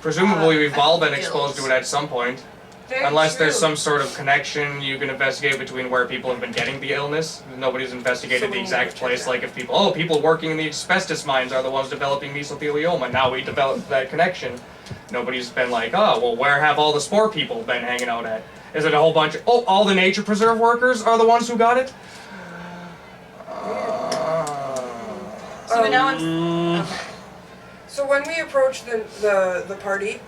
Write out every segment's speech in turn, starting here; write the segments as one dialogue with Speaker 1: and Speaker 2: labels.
Speaker 1: Presumably we've all been exposed to it at some point. Unless there's some sort of connection you can investigate between where people have been getting the illness. Nobody's investigated the exact place, like if people working in the asbestos mines are the ones developing mesothelioma. Now we developed that connection. Nobody's been like, oh, well, where have all the spore people been hanging out at? Is it a whole bunch of, oh, all the nature preserve workers are the ones who got it?
Speaker 2: So when we approached the party,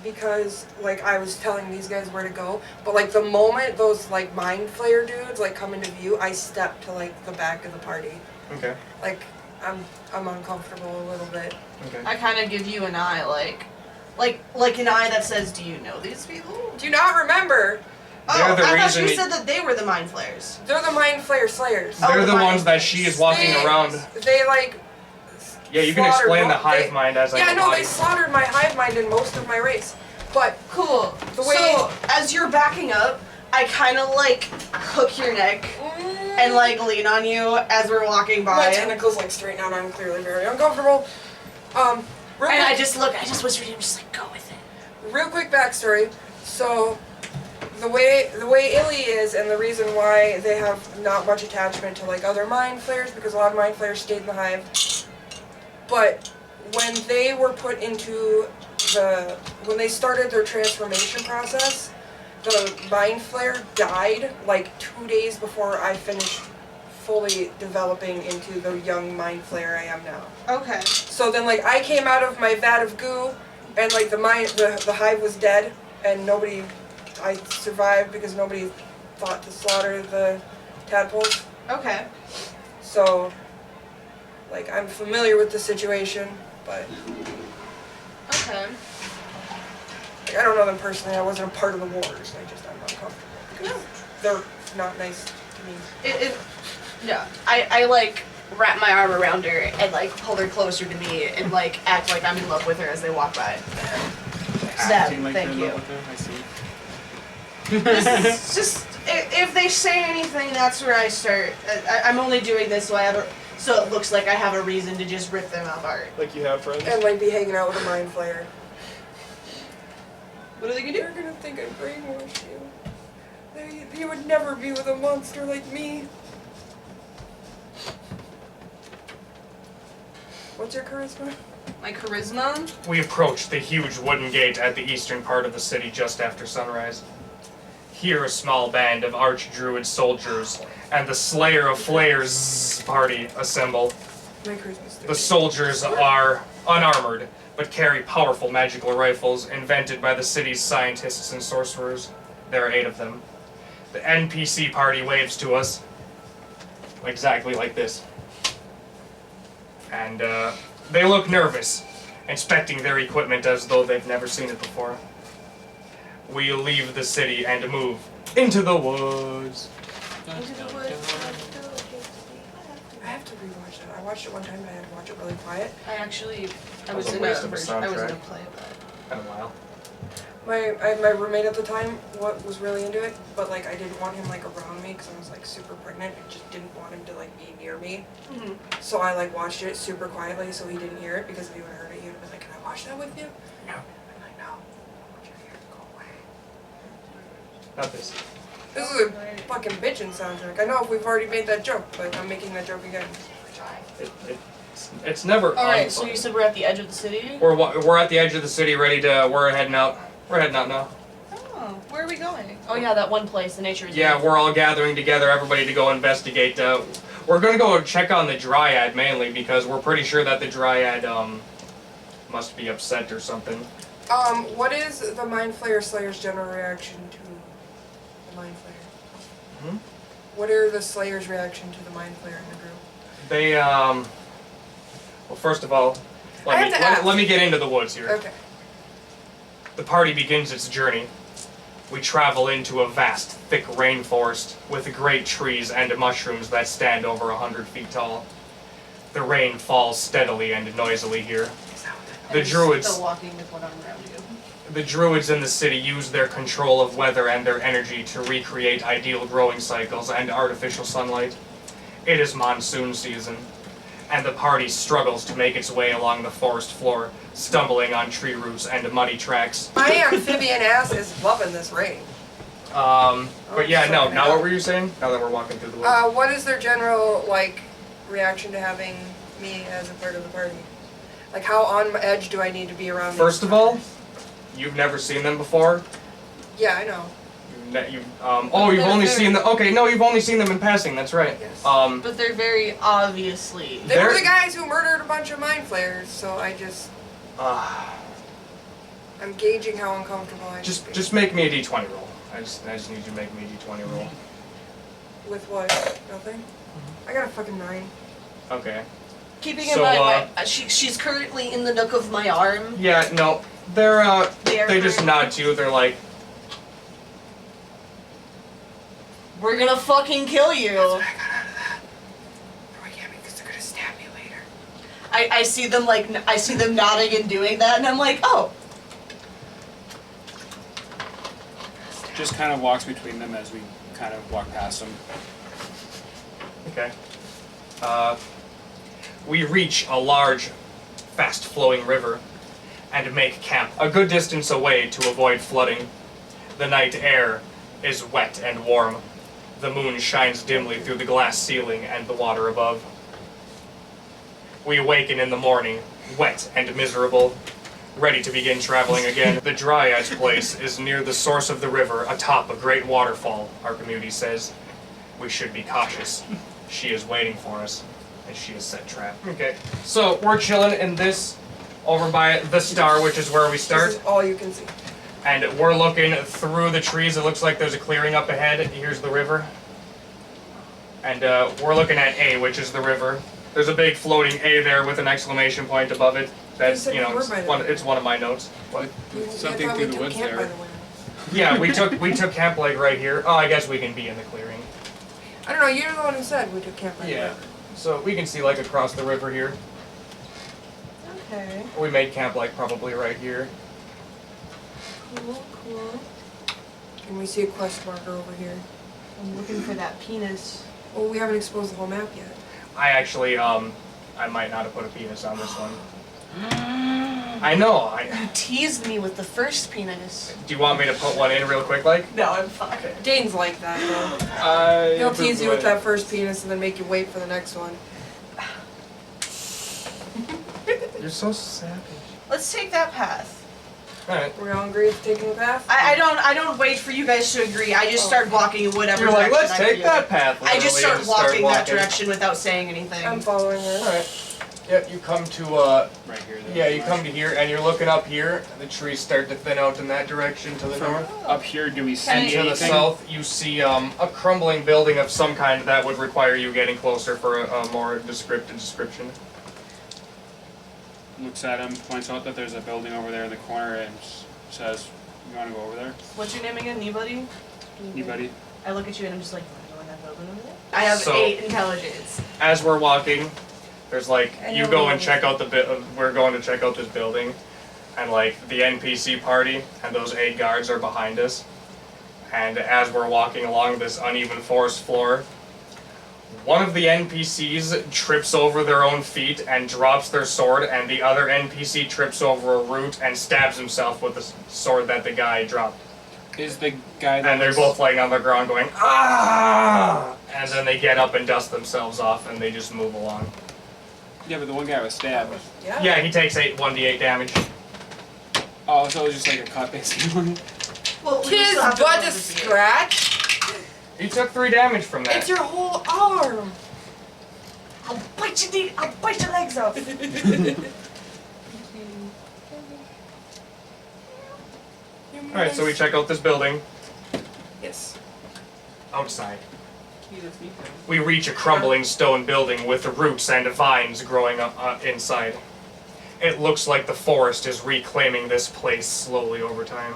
Speaker 2: because like I was telling these guys where to go, but like the moment those like mind flayer dudes like come into view, I step to like the back of the party.
Speaker 1: Okay.
Speaker 2: Like I'm uncomfortable a little bit.
Speaker 1: Okay.
Speaker 3: I kind of give you an eye, like an eye that says, "Do you know these people?"
Speaker 2: Do you not remember?
Speaker 3: Oh, I thought you said that they were the mind flayers.
Speaker 2: They're the mind flayer slayers.
Speaker 1: They're the ones that she is walking around.
Speaker 2: They like.
Speaker 1: Yeah, you can explain the hive mind as I.
Speaker 2: Yeah, no, they slaughtered my hive mind and most of my race. But
Speaker 3: cool.
Speaker 2: The way
Speaker 3: so as you're backing up, I kind of like hook your neck and like lean on you as we're walking by.
Speaker 2: My tentacles like straighten out. I'm clearly very uncomfortable. And
Speaker 3: I just whisper to him, just like, go with it.
Speaker 2: Real quick backstory. So the way Illy is, and the reason why they have not much attachment to like other mind flayers, because a lot of mind flayers stayed in the hive. But when they were put into when they started their transformation process, the mind flayer died like 2 days before I finished fully developing into the young mind flayer I am now.
Speaker 3: Okay.
Speaker 2: So then like I came out of my vat of goo, and like the hive was dead, and I survived because nobody thought to slaughter the tadpoles.
Speaker 3: Okay.
Speaker 2: So like I'm familiar with the situation, but
Speaker 3: okay.
Speaker 2: Like, I don't know them personally. I wasn't a part of the wars. I'm uncomfortable because they're not nice to me.
Speaker 3: Yeah. I like wrap my arm around her and like pull her closer to me and like act like I'm in love with her as they walk by.
Speaker 4: Acting like
Speaker 3: thank
Speaker 4: you're in
Speaker 3: you.
Speaker 4: love with her? I see.
Speaker 3: It's just if they say anything, that's where I start. I'm only doing this so it looks like I have a reason to just rip them apart.
Speaker 4: Like you have friends?
Speaker 2: And like be hanging out with a mind flayer.
Speaker 3: What are they gonna do?
Speaker 2: They're gonna think I brainwashed you. You would never be with a monster like me. What's your charisma?
Speaker 3: My charisma?
Speaker 1: We approached the huge wooden gate at the eastern part of the city just after sunrise. Here a small band of Archdruid soldiers and the Slayerzz of Flayerzz party assemble.
Speaker 2: My charisma's 30.
Speaker 1: The soldiers are unarmored, but carry powerful magical rifles invented by the city's scientists and sorcerers. There are 8 of them. The NPC party waves to us, exactly like this. And they look nervous, inspecting their equipment as though they've never seen it before. We leave the city and move into the woods.
Speaker 2: I have to rewatch that. I watched it one time, but I had to watch it really quiet.
Speaker 3: I was
Speaker 1: was a
Speaker 3: in
Speaker 1: waste of a
Speaker 3: a
Speaker 1: soundtrack.
Speaker 3: play, but
Speaker 1: Been a while.
Speaker 2: My roommate at the time was really into it, but like I didn't want him like around me because I was like super pregnant. I just didn't want him to like be near me.
Speaker 3: mm-hmm.
Speaker 2: So I like watched it super quietly so he didn't hear it, because if he would have heard it, he would have been like, "Can I watch that with you?"
Speaker 1: No.
Speaker 2: I'm like, "No, I want your hair to go away."
Speaker 1: Not this.
Speaker 2: This is a fucking bitchin' soundtrack. I know if we've already made that joke, but I'm making that joke again.
Speaker 1: It's never.
Speaker 3: Alright, so you said we're at the edge of the city?
Speaker 1: We're at the edge of the city, ready to. We're heading out. We're heading out now.
Speaker 3: Oh, where are we going? Oh yeah, that one place, the nature reserve.
Speaker 1: Yeah, we're all gathering together, everybody to go investigate. We're gonna go check on the Dryad mainly because we're pretty sure that the Dryad must be upset or something.
Speaker 2: What is the Mind Flayer Slayer's general reaction to the Mind Flayer?
Speaker 1: Hmm?
Speaker 2: What are the Slayer's reaction to the Mind Flayer in the group?
Speaker 1: They well, first of all, let me get into the woods here.
Speaker 2: Okay.
Speaker 1: The party begins its journey. We travel into a vast, thick rainforest with great trees and mushrooms that stand over 100 feet tall. The rain falls steadily and noisily here. The druids.
Speaker 3: Still walking with one arm around you.
Speaker 1: The druids in the city use their control of weather and their energy to recreate ideal growing cycles and artificial sunlight. It is monsoon season. and the party struggles to make its way along the forest floor, stumbling on tree roots and muddy tracks.
Speaker 2: My amphibian ass is loving this rain.
Speaker 1: But yeah, no, now what were you saying? Now that we're walking through the woods.
Speaker 2: What is their general, like, reaction to having me as a part of the party? Like, how on edge do I need to be around these
Speaker 1: First of all,
Speaker 2: fuckers?
Speaker 1: you've never seen them before.
Speaker 2: Yeah, I know.
Speaker 1: You've only seen them. Okay, no, you've only seen them in passing. That's right.
Speaker 2: Yes.
Speaker 3: But they're very obviously.
Speaker 2: They were
Speaker 1: They're-
Speaker 2: the guys who murdered a bunch of mind flayers, so I just... I'm gauging how uncomfortable I should be.
Speaker 1: Just make me a d20 roll. I just need you to make me a d20 roll.
Speaker 2: With what? Nothing? I got a fucking 9.
Speaker 1: Okay.
Speaker 3: Keeping in
Speaker 1: So,
Speaker 3: mind, she's currently in the nook of my arm.
Speaker 1: Yeah, no, they just nod to you. They're like,
Speaker 3: We're gonna fucking kill you.
Speaker 2: That's what I got out of that. No, I can't because they're gonna stab me later.
Speaker 3: I see them I see them nodding and doing that, and I'm like, oh.
Speaker 4: Just kind of walks between them as we kind of walk past them.
Speaker 1: okay. We reach a large, fast-flowing river and make camp a good distance away to avoid flooding. The night air is wet and warm. The moon shines dimly through the glass ceiling and the water above. We awaken in the morning, wet and miserable, ready to begin traveling again. The Dryad's place is near the source of the river, atop a great waterfall, Archimedes says. We should be cautious. She is waiting for us, and she has set trap. Okay, so we're chilling in this, over by the star, which is where we start.
Speaker 2: This is all you can see.
Speaker 1: And we're looking through the trees. It looks like there's a clearing up ahead. Here's the river. And we're looking at A, which is the river. There's a big floating A there with an exclamation point above it. That's,
Speaker 2: said
Speaker 1: you know,
Speaker 2: we were
Speaker 1: it's
Speaker 2: by the
Speaker 1: one,
Speaker 2: way.
Speaker 1: it's one of my notes. What?
Speaker 4: Something
Speaker 2: I thought
Speaker 4: through
Speaker 2: we
Speaker 4: the
Speaker 2: took
Speaker 4: woods
Speaker 2: camp by
Speaker 4: there.
Speaker 2: the way.
Speaker 1: Yeah, we took camp like right here. Oh, I guess we can be in the clearing.
Speaker 2: I don't know, you're the one who said we took camp by the
Speaker 1: Yeah.
Speaker 2: way.
Speaker 1: So we can see like across the river here.
Speaker 3: Okay.
Speaker 1: We made camp like probably right here.
Speaker 3: Cool, cool.
Speaker 2: And we see a quest marker over here.
Speaker 3: I'm looking for that penis.
Speaker 2: Well, we haven't exposed the whole map yet.
Speaker 1: I actually, I might not have put a penis on this one. I know.
Speaker 3: You teased me with the first penis.
Speaker 1: Do you want me to put one in real quick, like?
Speaker 3: No, I'm fine.
Speaker 2: Dane's like that, though. He'll tease you with
Speaker 4: that.
Speaker 2: that first penis and then make you wait for the next one.
Speaker 1: You're so savage.
Speaker 3: Let's take that path.
Speaker 1: Alright.
Speaker 2: We all agree with taking the path?
Speaker 3: I don't wait for you guys to agree. I just start walking in whatever
Speaker 1: You're like,
Speaker 3: direction
Speaker 1: let's
Speaker 3: I
Speaker 1: take
Speaker 3: feel.
Speaker 1: that path.
Speaker 3: I just
Speaker 1: literally,
Speaker 3: start
Speaker 1: and
Speaker 3: walking that direction without saying anything.
Speaker 2: I'm following her.
Speaker 1: Alright. Yep, you come to,
Speaker 4: Right here.
Speaker 1: yeah, you come to here, and you're looking up here. The trees start to thin out in that direction to the
Speaker 4: From
Speaker 1: north.
Speaker 4: up here, do we see
Speaker 1: And to the
Speaker 4: anything?
Speaker 1: south, you see a crumbling building of some kind that would require you getting closer for a more descriptive description.
Speaker 4: Looks at him, points out that there's a building over there in the corner, and says, "You want to go over there?
Speaker 3: What's your name again? Anybody?
Speaker 4: Anybody?"
Speaker 3: I look at you and I'm just like, you want to go in that building over there? I have
Speaker 1: So-
Speaker 3: 8 intelligence.
Speaker 1: As we're walking, there's like,
Speaker 2: And
Speaker 1: you
Speaker 2: you're
Speaker 1: go and
Speaker 2: moving.
Speaker 1: check out we're going to check out this building, and like the NPC party and those 8 guards are behind us. And as we're walking along this uneven forest floor, one of the NPCs trips over their own feet and drops their sword, and the other NPC trips over a root and stabs himself with the sword that the guy dropped.
Speaker 4: Is the guy that
Speaker 1: And they're
Speaker 4: was-
Speaker 1: both laying on the ground going, ah! And then they get up and dust themselves off, and they just move along.
Speaker 4: Yeah, but the one guy was stabbed.
Speaker 2: Yeah.
Speaker 1: Yeah, he takes 1d8 damage.
Speaker 4: Oh, so it was just like a cut, basically.
Speaker 3: Well, we
Speaker 2: Tis
Speaker 3: still have to
Speaker 2: but
Speaker 3: roll
Speaker 2: a
Speaker 3: to see it.
Speaker 2: scratch.
Speaker 1: He took 3 damage from that.
Speaker 2: It's your whole arm.
Speaker 3: I'll bite your legs off.
Speaker 1: Alright, so we check out this building.
Speaker 2: Yes.
Speaker 1: Outside, we reach a crumbling stone building with roots and vines growing up inside. It looks like the forest is reclaiming this place slowly over time.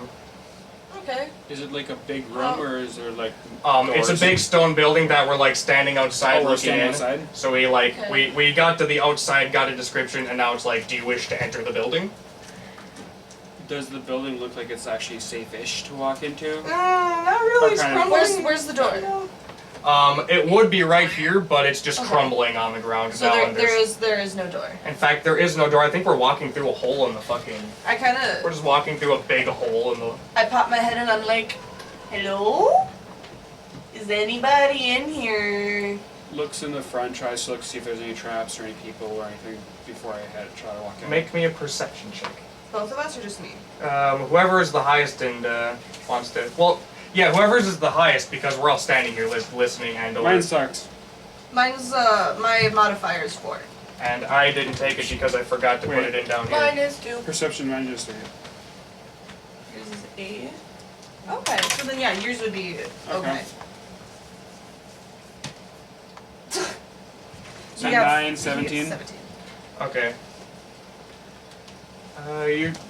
Speaker 3: Okay.
Speaker 4: Is it like a big room, or is there like
Speaker 1: It's a
Speaker 4: doors?
Speaker 1: big stone building that we're like standing outside
Speaker 4: Oh, we're
Speaker 1: looking
Speaker 4: standing
Speaker 1: in.
Speaker 4: outside?
Speaker 1: So we like
Speaker 3: Okay.
Speaker 1: we got to the outside, got a description, and now it's like, do you wish to enter the building?
Speaker 4: Does the building look like it's actually safe-ish to walk into?
Speaker 2: Not really. It's
Speaker 4: What kind of-
Speaker 2: crumbling.
Speaker 3: Where's the door?
Speaker 1: It would be right here, but it's just
Speaker 3: Okay.
Speaker 1: crumbling on the ground
Speaker 3: So
Speaker 1: now.
Speaker 3: there,
Speaker 1: And
Speaker 3: there is no door.
Speaker 1: in fact, there is no door. I think we're walking through a hole in the fucking.
Speaker 3: I kind of.
Speaker 1: We're just walking through a big hole in the.
Speaker 3: I pop my head and I'm like, hello? Is anybody in here?
Speaker 4: Looks in the front, tries to look, see if there's any traps or any people or anything before I try to walk in.
Speaker 1: Make me a perception check.
Speaker 3: Both of us or just me?
Speaker 1: Whoever is the highest and wants to. Well, yeah, whoever's is the highest because we're all standing here listening and.
Speaker 4: Mine sucks.
Speaker 3: Mine's, my modifier is 4.
Speaker 1: And I didn't take it because I forgot to put it in down here.
Speaker 2: Mine is 2.
Speaker 4: Perception, mine just 3.
Speaker 3: Yours is 8. Okay, so then yeah, yours would be okay.
Speaker 4: So
Speaker 3: You got
Speaker 4: 9, 17.
Speaker 3: 17.
Speaker 1: Okay.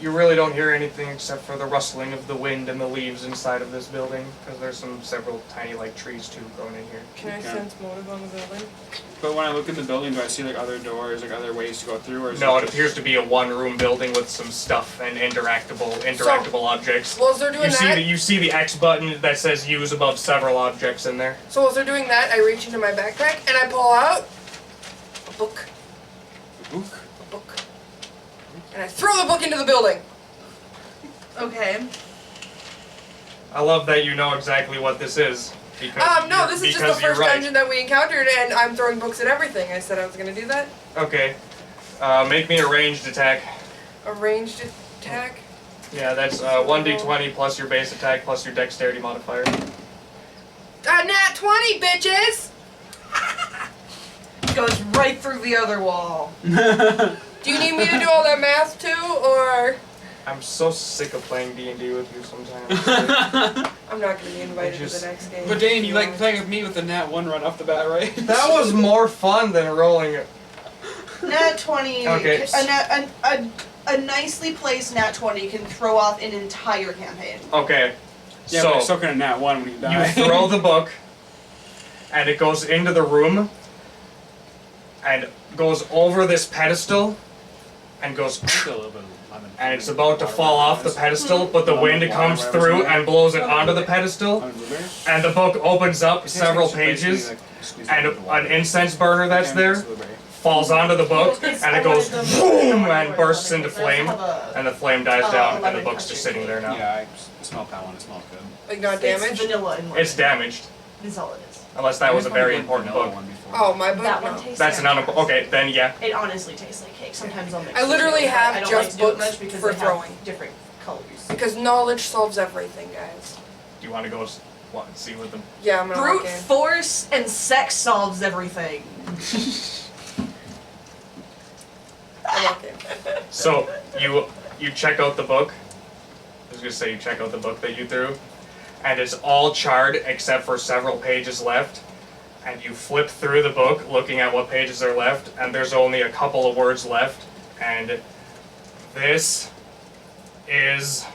Speaker 1: You really don't hear anything except for the rustling of the wind and the leaves inside of this building, because there's several tiny like trees too growing in here.
Speaker 2: Can I
Speaker 4: Okay.
Speaker 2: sense motive on the building?
Speaker 4: But when I look at the building, do I see like other doors, like other ways to go through, or is
Speaker 1: No,
Speaker 4: it
Speaker 1: it
Speaker 4: just...
Speaker 1: appears to be a one-room building with some stuff and interactable objects.
Speaker 2: Well, as they're doing
Speaker 1: You see the X button that says use above several objects in there.
Speaker 2: So as they're doing that, I reach into my backpack and I pull out a book.
Speaker 4: Book?
Speaker 2: A book. And I throw the book into the building.
Speaker 3: Okay.
Speaker 1: I love that you know exactly what this is. Because
Speaker 2: No, this is just the
Speaker 1: because you're
Speaker 2: first
Speaker 1: right.
Speaker 2: dungeon that we encountered, and I'm throwing books at everything. I said I was gonna do that.
Speaker 1: Okay. Make me a ranged attack.
Speaker 2: A ranged attack.
Speaker 1: Yeah, that's 1d20 plus your base attack plus your dexterity modifier.
Speaker 2: Nat 20, bitches!
Speaker 3: Goes right through the other wall.
Speaker 2: Do you need me to do all that math too, or
Speaker 1: I'm so sick of playing D&D with you sometimes.
Speaker 2: I'm not gonna be invited
Speaker 1: Just-
Speaker 2: to the next game?
Speaker 4: But Dane, you like playing with me with the nat 1 run off the bat, right?
Speaker 1: That was more fun than rolling it.
Speaker 3: Nat 20.
Speaker 1: Okay.
Speaker 3: A nicely placed nat 20 can throw off an entire campaign.
Speaker 1: Okay.
Speaker 4: Yeah, but it's
Speaker 1: So,
Speaker 4: still kind of nat 1 when you die.
Speaker 1: you throw the book, and it goes into the room, and goes over this pedestal, and goes, and it's about to fall off the pedestal, but the wind comes through and blows it onto the pedestal, and the book opens up several pages, and an incense burner that's there falls onto the book, and it goes boom and bursts into flame, and the flame dies down, and the book's just sitting there now.
Speaker 4: Yeah, I smelled that one. It smelled good.
Speaker 2: Like not
Speaker 3: It's
Speaker 2: damaged?
Speaker 3: vanilla in one.
Speaker 1: It's damaged,
Speaker 3: That's all it is.
Speaker 1: unless that was a very important book.
Speaker 2: Oh, my book?
Speaker 3: That one
Speaker 2: No.
Speaker 3: tastes
Speaker 1: That's
Speaker 3: like
Speaker 1: an okay, then yeah.
Speaker 3: It honestly tastes like cake. Sometimes I'll mix
Speaker 2: I
Speaker 3: it
Speaker 2: literally
Speaker 3: together,
Speaker 2: have
Speaker 3: but I don't
Speaker 2: just
Speaker 3: like to do it
Speaker 2: books
Speaker 3: much because
Speaker 2: for
Speaker 3: they
Speaker 2: throwing.
Speaker 3: have different colors.
Speaker 2: Because knowledge solves everything, guys.
Speaker 1: Do you want to go see what the...
Speaker 2: Yeah, I'm gonna
Speaker 3: Brute
Speaker 2: walk in.
Speaker 3: force and sex solves everything.
Speaker 2: I walk in.
Speaker 1: So, you check out the book. I was gonna say you check out the book that you threw. And it's all charred except for several pages left. And you flip through the book looking at what pages are left, and there's only a couple of words left. And this is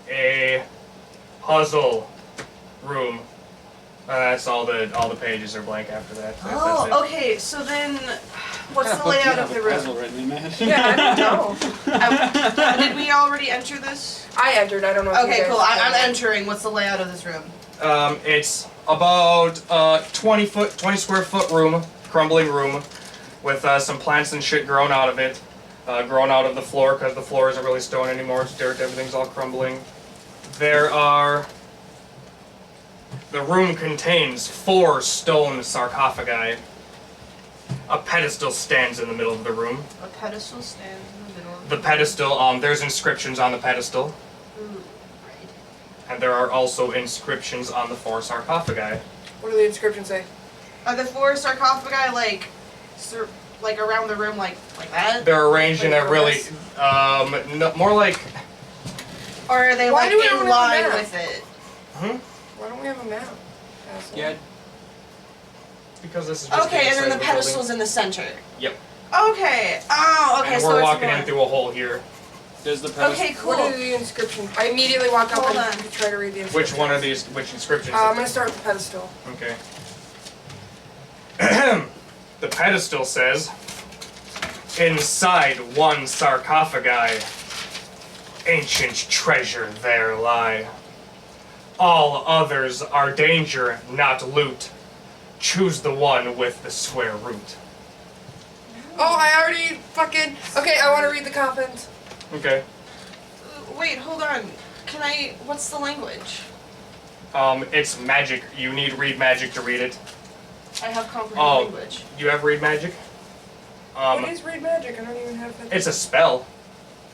Speaker 1: a puzzle room. That's all the pages are blank after that. That's
Speaker 3: Oh,
Speaker 1: it.
Speaker 3: okay. So then, what's the layout of the
Speaker 4: Puzzle
Speaker 3: room?
Speaker 4: written in that.
Speaker 2: Yeah, I don't know.
Speaker 3: Did we already enter this?
Speaker 2: I entered, I don't know if you
Speaker 3: Okay,
Speaker 2: guys
Speaker 3: cool. I'm
Speaker 2: entered.
Speaker 3: entering. What's the layout of this room?
Speaker 1: It's about 20 square foot room, crumbling room, with some plants and shit grown out of it, grown out of the floor because the floor isn't really stone anymore. It's dirt. Everything's all crumbling. The room contains 4 stone sarcophagi. A pedestal stands in the middle of the room.
Speaker 3: A pedestal stands in the middle of
Speaker 1: The pedestal, there's inscriptions on the pedestal,
Speaker 3: Ooh, right.
Speaker 1: and there are also inscriptions on the 4 sarcophagi.
Speaker 2: What do the inscriptions say?
Speaker 3: Are the 4 sarcophagi like around the room like that?
Speaker 1: They're arranged in
Speaker 3: Like
Speaker 1: a really, no, more like,
Speaker 3: Or are they
Speaker 2: Why
Speaker 3: like
Speaker 2: do we don't
Speaker 3: in
Speaker 2: have a
Speaker 3: line
Speaker 2: map?
Speaker 3: with it?
Speaker 2: Why don't we have a map? Asshole.
Speaker 4: Yeah,
Speaker 1: because this is just
Speaker 3: Okay, and
Speaker 1: inside
Speaker 3: then the
Speaker 1: of
Speaker 3: pedestal's in the center.
Speaker 1: Yep.
Speaker 3: Okay. Oh, okay.
Speaker 1: And
Speaker 3: so
Speaker 1: we're
Speaker 3: it's
Speaker 1: walking
Speaker 3: more.
Speaker 1: in through a hole here.
Speaker 4: does the pedestal...
Speaker 3: Okay, cool.
Speaker 2: What are the inscriptions? I immediately walk up
Speaker 3: Hold
Speaker 2: and
Speaker 3: on.
Speaker 2: try to read the inscriptions.
Speaker 1: Which one are these, which inscriptions?
Speaker 2: I'm gonna start with the pedestal.
Speaker 1: Okay. The pedestal says, inside one sarcophagi, ancient treasure there lie. All others are danger, not loot. choose the one with the square root.
Speaker 2: Oh, I already fucking. Okay, I want to read the coffins.
Speaker 1: Okay.
Speaker 3: Wait, hold on. Can I? What's the language?
Speaker 1: It's magic. You need read magic to read it.
Speaker 3: I have comprehend
Speaker 1: Oh.
Speaker 3: language.
Speaker 1: You have read magic?
Speaker 2: What is read magic? I don't even have that.
Speaker 1: It's a spell.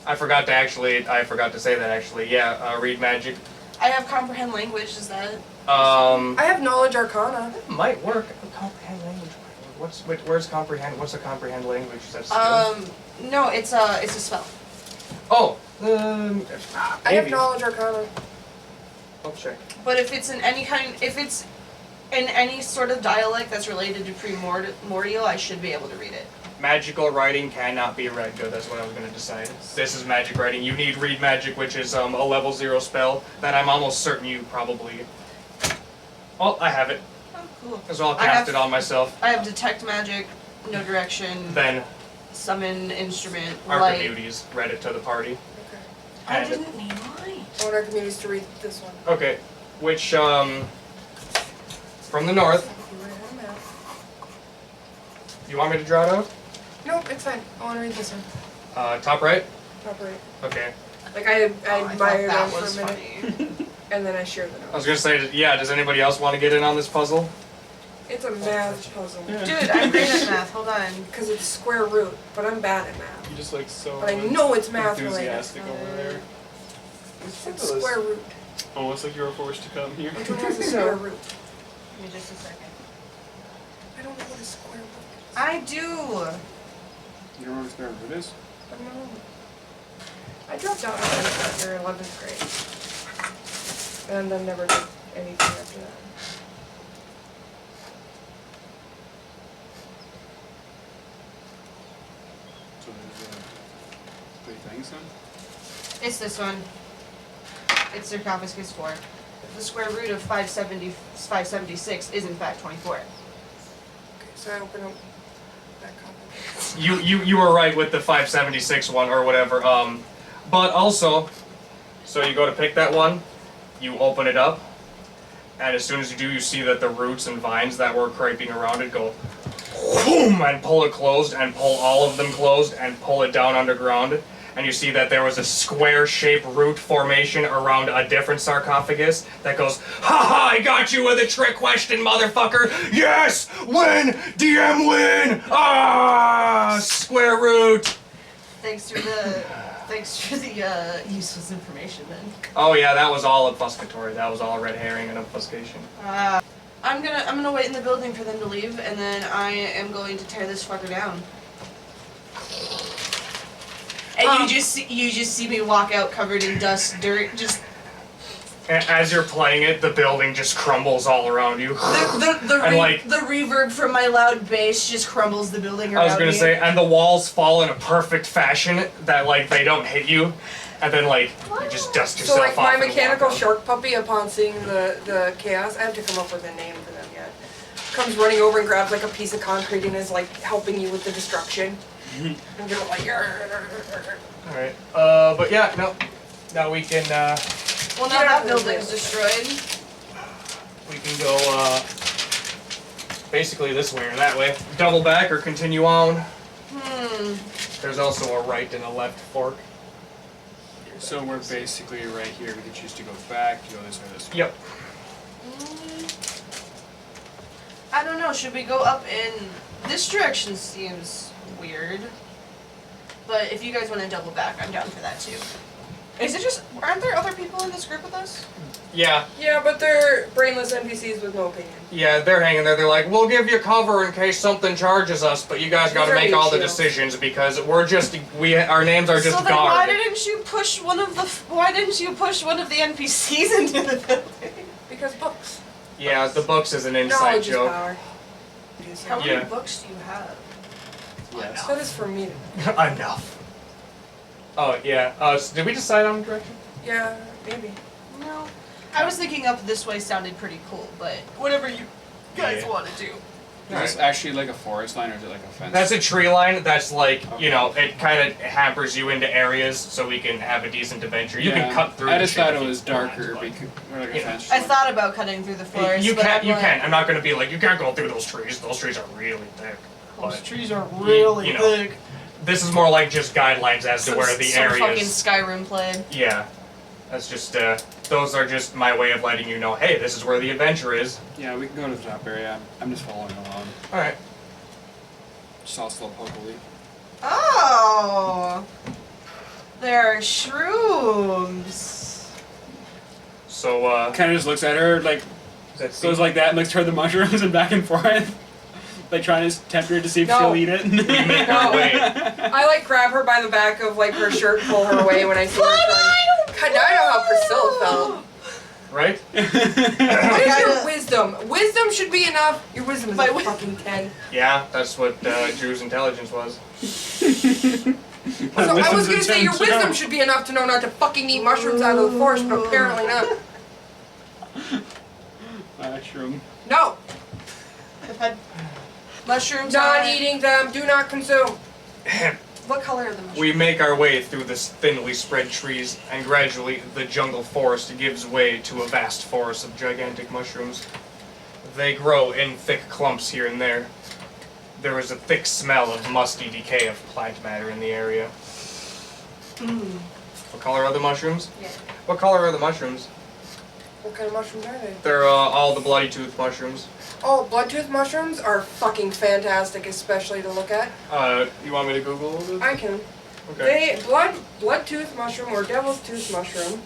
Speaker 1: I forgot to say that actually. Yeah, read magic.
Speaker 3: I have comprehend language. Is that?
Speaker 2: I have knowledge arcana.
Speaker 1: It might work. Comprehend language. Where's comprehend? What's a comprehend language? Is that a skill?
Speaker 3: No, it's a spell.
Speaker 1: Oh,
Speaker 2: I have
Speaker 1: maybe.
Speaker 2: knowledge arcana.
Speaker 1: I'll check.
Speaker 3: But if it's in any sort of dialect that's related to primordial, I should be able to read it.
Speaker 1: Magical writing cannot be read. Good, that's what I was going to decide. This is magic writing. You need read magic, which is a level 0 spell that I'm almost certain you probably... Oh, I have it.
Speaker 3: Oh, cool.
Speaker 1: So I'll cast it on myself.
Speaker 3: I have detect magic, no direction,
Speaker 1: Then
Speaker 3: summon instrument,
Speaker 1: Archdruid
Speaker 3: light.
Speaker 1: Agustus read it to the party.
Speaker 2: Okay.
Speaker 3: I
Speaker 1: And-
Speaker 3: didn't need light.
Speaker 2: I want our communities to read this one.
Speaker 1: Okay, which, from the north, you want me to draw it out?
Speaker 2: Nope, it's fine. I want to read this one.
Speaker 1: Top right?
Speaker 2: Top right.
Speaker 1: Okay.
Speaker 2: Like I admired
Speaker 3: that
Speaker 2: them for
Speaker 3: was
Speaker 2: a minute,
Speaker 3: funny.
Speaker 2: and then I shared the
Speaker 1: I
Speaker 2: notes.
Speaker 1: was gonna say, yeah, does anybody else want to get in on this puzzle?
Speaker 2: It's a math puzzle.
Speaker 3: Dude, I'm great at math. Hold on.
Speaker 2: Because it's square root, but I'm bad at math.
Speaker 4: You're just like so
Speaker 2: But I know it's math related.
Speaker 4: enthusiastic over there.
Speaker 2: It's square root.
Speaker 4: Almost like you were forced to come here.
Speaker 2: Which one has a square root?
Speaker 3: Give me just a second.
Speaker 2: I don't know what a square root is.
Speaker 3: I do.
Speaker 4: You don't know what square root is?
Speaker 2: I don't know. I dropped out after 11th grade. And then never did anything after that.
Speaker 4: So there's 3 things then?
Speaker 3: It's this one. It's sarcophagus 4. The square root of 576 is in fact 24.
Speaker 2: Okay, so I open up that copy.
Speaker 1: You were right with the 576 one or whatever. But also, so you go to pick that one, you open it up, and as soon as you do, you see that the roots and vines that were creeping around it go boom and pull it closed and pull all of them closed and pull it down underground. And you see that there was a square-shaped root formation around a different sarcophagus that goes, "Ha ha! I got you with a trick question, motherfucker! Yes! Win! DM win! Ah! Square root!"
Speaker 3: Thanks for the useless information then.
Speaker 1: Oh yeah, that was all obfuscatory. That was all red herring and obfuscation.
Speaker 3: I'm gonna wait in the building for them to leave, and then I am going to tear this fucker down. And you just see me walk out covered in dust, dirt, just
Speaker 1: As you're playing it, the building just crumbles all around you.
Speaker 3: the reverb from my loud bass just crumbles the building around me.
Speaker 1: I was gonna say, and the walls fall in a perfect fashion that like they don't hit you, and then like you just dust
Speaker 2: So
Speaker 1: yourself
Speaker 2: like
Speaker 1: off.
Speaker 2: my
Speaker 1: and walk
Speaker 2: mechanical
Speaker 1: out.
Speaker 2: shark puppy, upon seeing the chaos, I have to come up with a name for them yet. Comes running over and grabs like a piece of concrete and is like helping you with the destruction. And you're like,
Speaker 1: All right. But yeah, no. Now we can
Speaker 3: Well, now that building's destroyed.
Speaker 1: we can go basically this way or that way. Double back or continue on. There's also a right and a left fork.
Speaker 4: So we're basically right here. We can choose to go back, to go this way, this way.
Speaker 1: Yep.
Speaker 3: I don't know, should we go up in... This direction seems weird. But if you guys want to double back, I'm down for that too. Is it just... Aren't there other people in this group with us?
Speaker 1: Yeah.
Speaker 2: yeah, but they're brainless NPCs with no opinion.
Speaker 1: Yeah, they're hanging there. They're like, we'll give you cover in case something charges us, but you guys got to
Speaker 2: These are
Speaker 1: make all the
Speaker 2: shields.
Speaker 1: decisions because we're just our names are just
Speaker 3: so then why
Speaker 1: guard.
Speaker 3: didn't you push one of the NPCs into the building?
Speaker 2: Because books.
Speaker 1: Yeah, the books is an inside
Speaker 2: Knowledge is
Speaker 1: joke.
Speaker 2: power.
Speaker 3: How many
Speaker 1: Yeah.
Speaker 3: books do you have?
Speaker 4: Yes.
Speaker 2: That is for me.
Speaker 1: Enough. Oh yeah. So did we decide on direction?
Speaker 2: Yeah, maybe.
Speaker 3: No. I was thinking up this way sounded pretty cool, but whatever you guys
Speaker 1: Yeah.
Speaker 3: want to do.
Speaker 4: Is this actually like a forest line or is it like a fence?
Speaker 1: That's a tree line. That's like, you know, it kind of hampers you into areas so we can have a decent adventure. You can cut through.
Speaker 4: I
Speaker 1: the
Speaker 4: just
Speaker 1: shit
Speaker 4: thought
Speaker 1: if
Speaker 4: it
Speaker 1: you
Speaker 4: was
Speaker 1: want,
Speaker 4: darker
Speaker 1: but-
Speaker 4: because or like a
Speaker 1: Yeah.
Speaker 4: fence.
Speaker 3: I thought about cutting through the forest.
Speaker 1: You
Speaker 3: but
Speaker 1: can.
Speaker 3: I'm
Speaker 1: You
Speaker 3: like,
Speaker 1: can. I'm not gonna be like you can't go through those trees. Those trees are really thick.
Speaker 3: Those
Speaker 1: But
Speaker 3: trees are really
Speaker 1: you know,
Speaker 3: thick.
Speaker 1: this is more like just guidelines as to where the
Speaker 3: some fucking
Speaker 1: areas.
Speaker 3: Skyrim played.
Speaker 1: Yeah, that's just. Those are just my way of letting you know. Hey, this is where the adventure is.
Speaker 4: Yeah, we can go to the top area. I'm just following along.
Speaker 1: All right.
Speaker 4: Saw Slowpoke.
Speaker 3: Oh, there are shrooms.
Speaker 1: So
Speaker 4: Kind of just looks at her like
Speaker 1: that's
Speaker 4: goes like that and looks toward the mushrooms and back and forth, like trying to tempt her to see if
Speaker 2: No.
Speaker 4: she'll eat it.
Speaker 1: we make our way.
Speaker 2: I like grab her by the back of like her shirt, pull her away when I see her trying. God, now I know how Priscilla felt.
Speaker 1: Right?
Speaker 2: What is your wisdom? Wisdom should be enough. Your wisdom is
Speaker 3: My
Speaker 2: a
Speaker 3: wi-
Speaker 2: fucking 10.
Speaker 1: Yeah, that's what Drew's intelligence was.
Speaker 2: So I was gonna say your wisdom should be enough to know not to fucking eat mushrooms out of the forest, but apparently not.
Speaker 4: Mushroom.
Speaker 2: No,
Speaker 3: I've had mushrooms.
Speaker 2: not
Speaker 3: are-
Speaker 2: eating them. Do not consume.
Speaker 3: What color are the mushrooms?
Speaker 1: We make our way through the thinly spread trees, and gradually the jungle forest gives way to a vast forest of gigantic mushrooms. They grow in thick clumps here and there. There is a thick smell of musty decay of plant matter in the area. What color are the mushrooms?
Speaker 3: Yeah.
Speaker 1: What color are the mushrooms?
Speaker 2: What kind of mushrooms are they?
Speaker 1: They're all the bloody tooth mushrooms.
Speaker 2: Oh, bloodtooth mushrooms are fucking fantastic, especially to look at.
Speaker 1: You want me to Google it?
Speaker 2: I can.
Speaker 1: Okay.
Speaker 2: They bloodtooth mushroom or devil's tooth mushroom.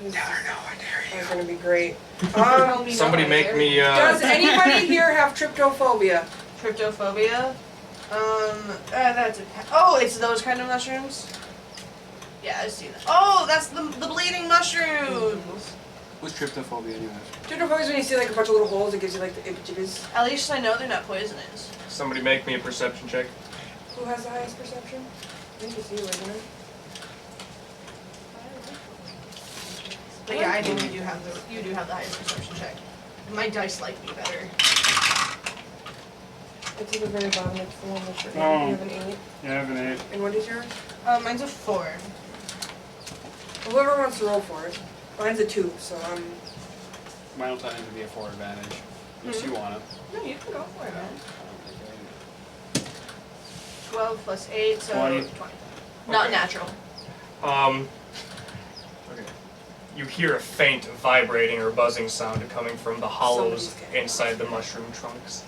Speaker 2: That's gonna be great.
Speaker 3: Tell me
Speaker 1: Somebody
Speaker 3: not
Speaker 1: make
Speaker 3: there.
Speaker 1: me.
Speaker 2: Does anybody here have tryptophobia?
Speaker 3: Cryptophobia? That's a. Oh, it's those kind of mushrooms? Yeah, I've seen that. Oh, that's the bleeding mushrooms!
Speaker 4: What's tryptophobia anyways?
Speaker 2: Tryptophobia is when you see like a bunch of little holes, it gives you like the itches.
Speaker 3: At least I know they're not poisonous.
Speaker 1: Somebody make me a perception check.
Speaker 2: Who has the highest perception? I think it's you, isn't it?
Speaker 3: But yeah, I think you do have the highest perception check. My dice like me better.
Speaker 2: It's at the very bottom, it's the one that's written.
Speaker 4: Oh.
Speaker 2: You have an 8.
Speaker 4: Yeah, I have an 8.
Speaker 2: And what is yours?
Speaker 3: Mine's a 4.
Speaker 2: Whoever wants to roll for it. Mine's a 2, so
Speaker 4: Mine will tend to be a 4 advantage. Unless you want it.
Speaker 3: No, you can go for it, man. 12 plus 8, so
Speaker 4: 20.
Speaker 3: 20. Not
Speaker 1: Okay.
Speaker 3: natural.
Speaker 1: Okay. You hear a faint vibrating or buzzing sound coming from the hollows
Speaker 2: Somebody's getting
Speaker 1: inside the mushroom trunks.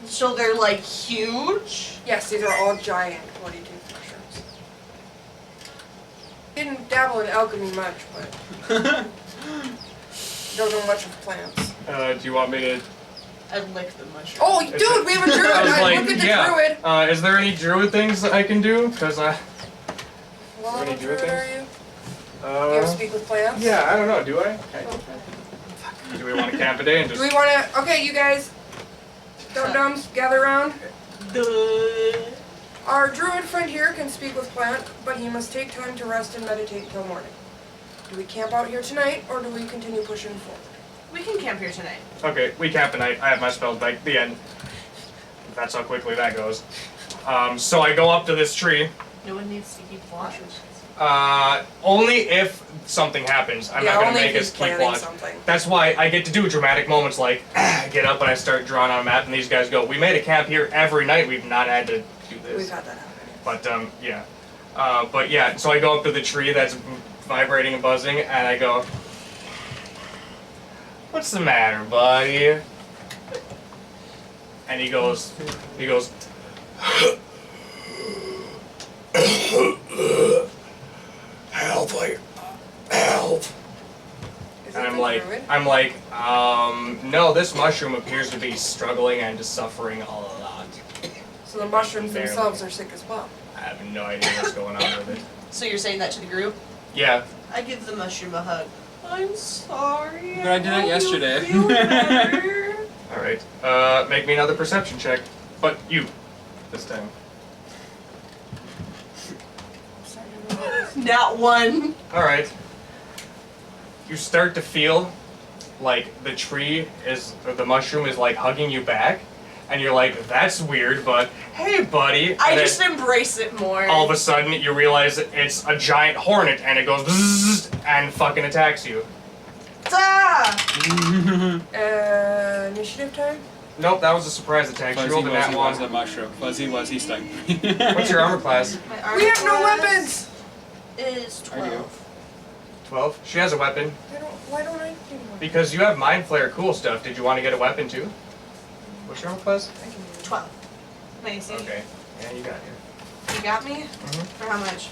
Speaker 3: So they're like huge?
Speaker 2: yes, these are all giant bloody tooth mushrooms. Didn't dabble in alchemy much, but don't know much of plants.
Speaker 1: Do you want me to?
Speaker 3: I licked the mushroom.
Speaker 2: Oh, dude, we have a druid!
Speaker 1: I was
Speaker 2: I
Speaker 1: like,
Speaker 2: look at the
Speaker 1: yeah.
Speaker 2: druid!
Speaker 1: Is there any druid things that I can do? Cause
Speaker 2: What
Speaker 1: Any
Speaker 2: level
Speaker 1: druid
Speaker 2: druid are
Speaker 1: things?
Speaker 2: you? You have to speak with plants?
Speaker 1: yeah, I don't know. Do I? Do we want to camp a day and
Speaker 2: Do
Speaker 1: just?
Speaker 2: we want to... Okay, you guys, dum-dums, gather around. Our druid friend here can speak with plant, but he must take time to rest and meditate till morning. Do we camp out here tonight, or do we continue pushing forward?
Speaker 3: We can camp here tonight.
Speaker 1: Okay, we camp tonight. I have my spells back. The end. That's how quickly that goes. So I go up to this tree.
Speaker 3: No one needs to keep watch.
Speaker 1: Only if something happens. I'm not gonna
Speaker 2: only
Speaker 1: make
Speaker 2: if
Speaker 1: us
Speaker 2: he's
Speaker 1: keep
Speaker 2: planning
Speaker 1: watch.
Speaker 2: something.
Speaker 1: That's why I get to do dramatic moments like I get up and I start drawing on a map, and these guys go, "We made a camp here every night. We've not had to do
Speaker 2: We've
Speaker 1: this."
Speaker 2: had that happen.
Speaker 1: But yeah. But yeah. So I go up to the tree that's vibrating and buzzing, and I go, "What's the matter, buddy?" And he goes. Help! Help!
Speaker 2: Is
Speaker 1: And
Speaker 2: it
Speaker 1: I'm
Speaker 2: the
Speaker 1: like,
Speaker 2: druid?
Speaker 1: no, this mushroom appears to be struggling and suffering a lot.
Speaker 2: So the mushrooms
Speaker 1: Barely.
Speaker 2: themselves are sick as well.
Speaker 1: I have no idea what's going on with it.
Speaker 3: So you're saying that to the group?
Speaker 1: Yeah,
Speaker 3: I give the mushroom a hug. I'm sorry.
Speaker 4: But I did it
Speaker 3: hope you
Speaker 4: yesterday.
Speaker 3: feel better.
Speaker 1: alright. Make me another perception check. But you, this time.
Speaker 3: Not one.
Speaker 1: Alright. You start to feel like the tree is, or the mushroom is like hugging you back, and you're like, that's weird, but hey, buddy. And
Speaker 3: I
Speaker 1: then
Speaker 3: just embrace it more.
Speaker 1: all of a sudden you realize it's a giant hornet, and it goes bzzz and fucking attacks you.
Speaker 3: Ah!
Speaker 2: Initiative time?
Speaker 1: Nope, that was a surprise attack. She
Speaker 4: Fuzzy
Speaker 1: rolled a nat
Speaker 4: Wuzzy
Speaker 1: one.
Speaker 4: was a mushroom. Fuzzy Wuzzy stung me.
Speaker 1: What's your armor class?
Speaker 3: My armor
Speaker 2: We have no
Speaker 3: class
Speaker 2: weapons!
Speaker 3: Is
Speaker 4: I do.
Speaker 3: 12.
Speaker 1: 12. She has a weapon.
Speaker 2: Why don't I do one?
Speaker 1: Because you have Mind Flare cool stuff. Did you want to get a weapon too? What's your armor class?
Speaker 2: I can do it.
Speaker 3: 12. Nice.
Speaker 1: Okay. Yeah, you got it.
Speaker 3: You got me?
Speaker 1: Mhm.
Speaker 3: For how much?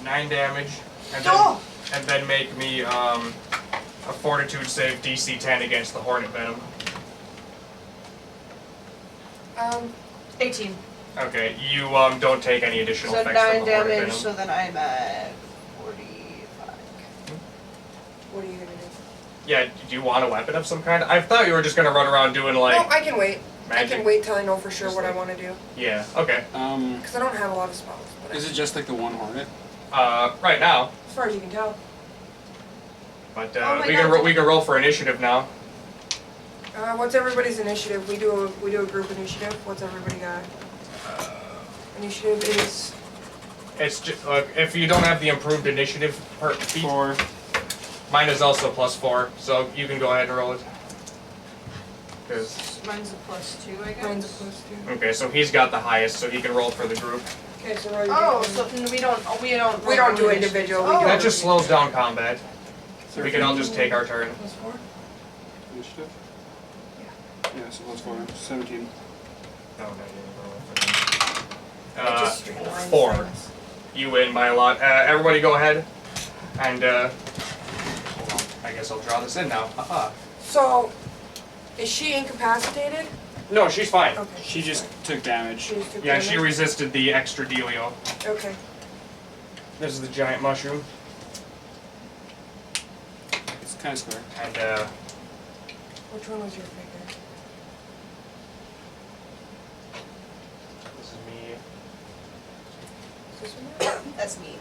Speaker 1: 9 damage. And
Speaker 3: Oh!
Speaker 1: then make me a fortitude save DC 10 against the hornet venom.
Speaker 3: 18.
Speaker 1: Okay, you don't take any additional
Speaker 3: So
Speaker 1: effects
Speaker 3: 9
Speaker 1: from the hornet
Speaker 3: damage,
Speaker 1: venom.
Speaker 3: so then I'm at 45.
Speaker 2: What are you gonna do?
Speaker 1: Yeah, do you want a weapon of some kind? I thought you were just gonna run around doing like
Speaker 2: No, I can wait. I
Speaker 1: magic.
Speaker 2: can wait till I know for sure
Speaker 1: Just
Speaker 2: what I
Speaker 1: like-
Speaker 2: want to do.
Speaker 1: Yeah, okay.
Speaker 2: Because I don't have a lot of spells. But
Speaker 4: Is it just like the one hornet?
Speaker 1: Right now.
Speaker 2: as far as you can tell.
Speaker 1: But
Speaker 3: Oh my
Speaker 1: we
Speaker 3: God.
Speaker 1: can roll for initiative now.
Speaker 2: What's everybody's initiative? We do a group initiative. What's everybody got? Initiative is
Speaker 1: It's just, if you don't have the improved initiative feat,
Speaker 4: 4.
Speaker 1: mine is also +4, so you can go ahead and roll it. 'Cause-
Speaker 3: Mine's a +2, I guess.
Speaker 2: mine's a +2.
Speaker 1: okay, so he's got the highest, so he can roll for the group.
Speaker 2: Okay, so roll your
Speaker 3: Oh,
Speaker 2: d20.
Speaker 3: so we don't
Speaker 2: We don't do individual, we
Speaker 3: Oh.
Speaker 2: do
Speaker 1: That just slows down combat. So we can all just take our turn.
Speaker 2: +4.
Speaker 4: Initiative? Yeah, so plus 4. 17.
Speaker 1: No, no, you didn't roll for
Speaker 2: It
Speaker 1: that.
Speaker 2: just streamlines
Speaker 1: 4.
Speaker 2: things.
Speaker 1: You win by a lot. Everybody go ahead. And, hold on. I guess I'll draw this in now. Haha.
Speaker 2: So, is she incapacitated?
Speaker 1: No, she's fine.
Speaker 2: Okay.
Speaker 4: She just took damage.
Speaker 2: She just took
Speaker 1: Yeah, she
Speaker 2: damage?
Speaker 1: resisted the extra dealio.
Speaker 2: Okay.
Speaker 1: This is the giant mushroom.
Speaker 4: It's kind of square.
Speaker 1: And,
Speaker 2: Which one was your figure?
Speaker 1: this is me.
Speaker 2: Is this one?
Speaker 3: That's me.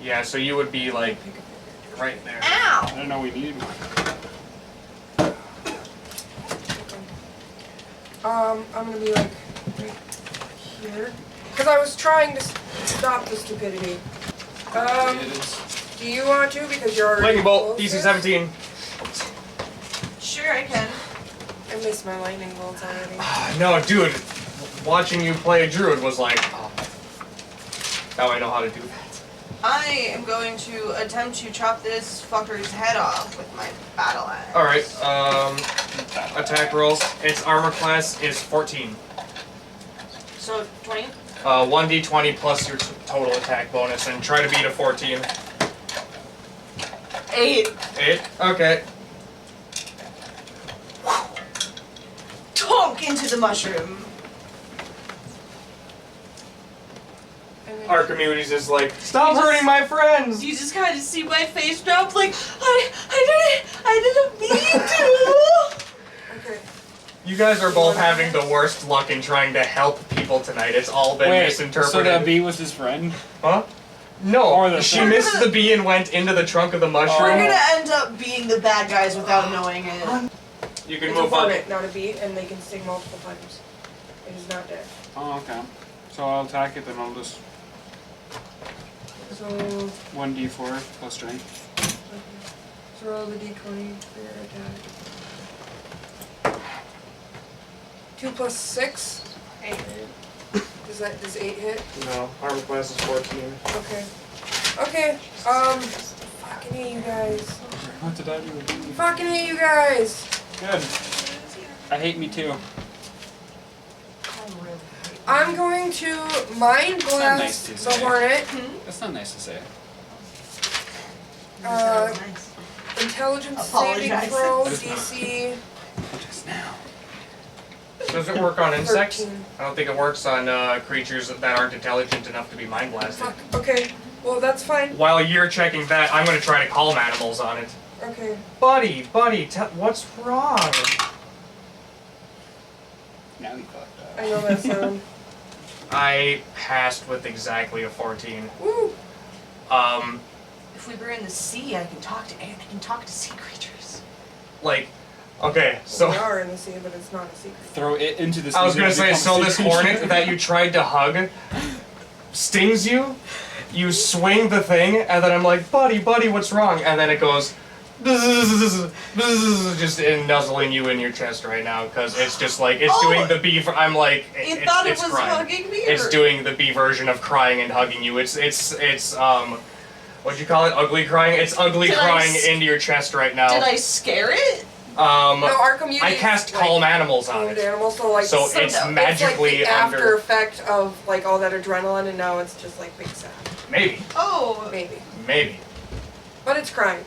Speaker 1: Yeah, so you would be, like,
Speaker 2: Pick a figure.
Speaker 1: right there.
Speaker 3: Ow!
Speaker 4: I don't know, we needed one.
Speaker 2: I'm gonna be like right here. Because I was trying to stop the stupidity.
Speaker 4: It is.
Speaker 2: Do you want to? Because you're already
Speaker 1: Lightning bolt,
Speaker 2: closer?
Speaker 1: DC 17.
Speaker 3: Sure, I can.
Speaker 2: I missed my lightning bolts already.
Speaker 1: No, dude, watching you play Druid was like, oh, now I know how to do that.
Speaker 3: I am going to attempt to chop this fucker's head off with my battle axe.
Speaker 1: Alright, attack rolls. Its armor class is 14.
Speaker 3: So, 20?
Speaker 1: 1d20 plus your total attack bonus, and try to beat a 14.
Speaker 3: 8.
Speaker 1: 8? Okay.
Speaker 3: Tonk into the mushroom.
Speaker 2: And then
Speaker 1: Archimedes is like, stop hurting my friends!
Speaker 3: You just kind of see my face drop like, I didn't mean to.
Speaker 2: Okay.
Speaker 1: You guys are both having the worst luck in trying to help people tonight. It's all been
Speaker 4: Wait,
Speaker 1: misinterpreted.
Speaker 4: so that bee was his friend?
Speaker 1: Huh? No,
Speaker 4: Or the
Speaker 1: she
Speaker 4: third.
Speaker 1: missed the bee and went into the trunk of the mushroom.
Speaker 3: We're gonna end up being the bad guys without knowing it.
Speaker 1: You can
Speaker 2: It's a
Speaker 1: move up.
Speaker 2: hornet, not a bee, and they can sting multiple times. It is not dead.
Speaker 4: Oh, okay. So I'll attack it, then I'll just
Speaker 2: So,
Speaker 4: 1d4 plus strength.
Speaker 2: so roll the d20 for your attack. 2 plus 6.
Speaker 3: 8.
Speaker 2: Does 8 hit?
Speaker 1: No, armor class is 14.
Speaker 2: Okay. Okay. Fucking hate you guys.
Speaker 4: What did I do?
Speaker 2: Fucking hate you guys.
Speaker 4: Good. I hate me too.
Speaker 2: I'm going to mind
Speaker 4: not nice
Speaker 2: blast
Speaker 4: to
Speaker 2: the
Speaker 4: say.
Speaker 2: hornet.
Speaker 4: That's not nice to say.
Speaker 3: Nice.
Speaker 2: Intelligence saving
Speaker 3: Apologize.
Speaker 2: throw
Speaker 4: That is not.
Speaker 2: DC
Speaker 4: Just now.
Speaker 1: Does it work on insects?
Speaker 2: 13.
Speaker 1: I don't think it works on creatures that aren't intelligent enough to be mind blasted.
Speaker 2: Fuck. Okay. Well, that's fine.
Speaker 1: While you're checking that, I'm going to try to calm animals on it.
Speaker 2: Okay.
Speaker 1: Buddy, what's wrong?
Speaker 4: Now he fucked up.
Speaker 2: I know that sound.
Speaker 1: I passed with exactly a 14.
Speaker 2: Woo.
Speaker 3: If we were in the sea, I can talk to sea creatures.
Speaker 1: like, okay, so
Speaker 2: We are in the sea, but it's not a secret.
Speaker 4: Throw it into the sea.
Speaker 1: I was gonna say, so this hornet
Speaker 4: hornet
Speaker 1: that you tried to hug stings you, you swing the thing, and then I'm like, buddy, what's wrong? And then it goes, just nuzzling you in your chest right now, because it's just like, it's doing the B, I'm like,
Speaker 3: You
Speaker 1: it's,
Speaker 3: thought it
Speaker 1: it's
Speaker 3: was
Speaker 1: crying.
Speaker 3: hugging me?
Speaker 1: It's
Speaker 3: or-
Speaker 1: doing the B version of crying and hugging you. It's what'd you call it? Ugly crying? It's ugly
Speaker 3: Did I
Speaker 1: crying
Speaker 3: s-
Speaker 1: into your chest right now.
Speaker 3: Did I scare it?
Speaker 2: No, our community.
Speaker 1: I cast calm animals on
Speaker 2: Tamed
Speaker 1: it.
Speaker 2: animals, so like
Speaker 1: So
Speaker 3: So
Speaker 1: it's
Speaker 3: it's
Speaker 1: magically
Speaker 2: it's like the after
Speaker 1: under.
Speaker 2: effect of like all that adrenaline, and now it's just like big sad.
Speaker 1: Maybe.
Speaker 3: Oh.
Speaker 1: Maybe.
Speaker 2: But it's crying.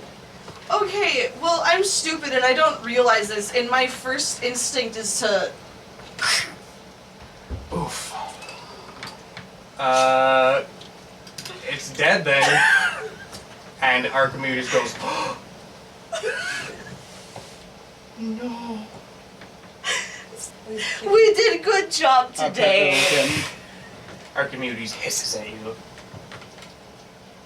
Speaker 3: Okay, well, I'm stupid and I don't realize this, and my first instinct is to.
Speaker 1: Oof. It's dead then. And Archimedes goes, no.
Speaker 3: We did a good job today.
Speaker 1: Archimedes hisses at you.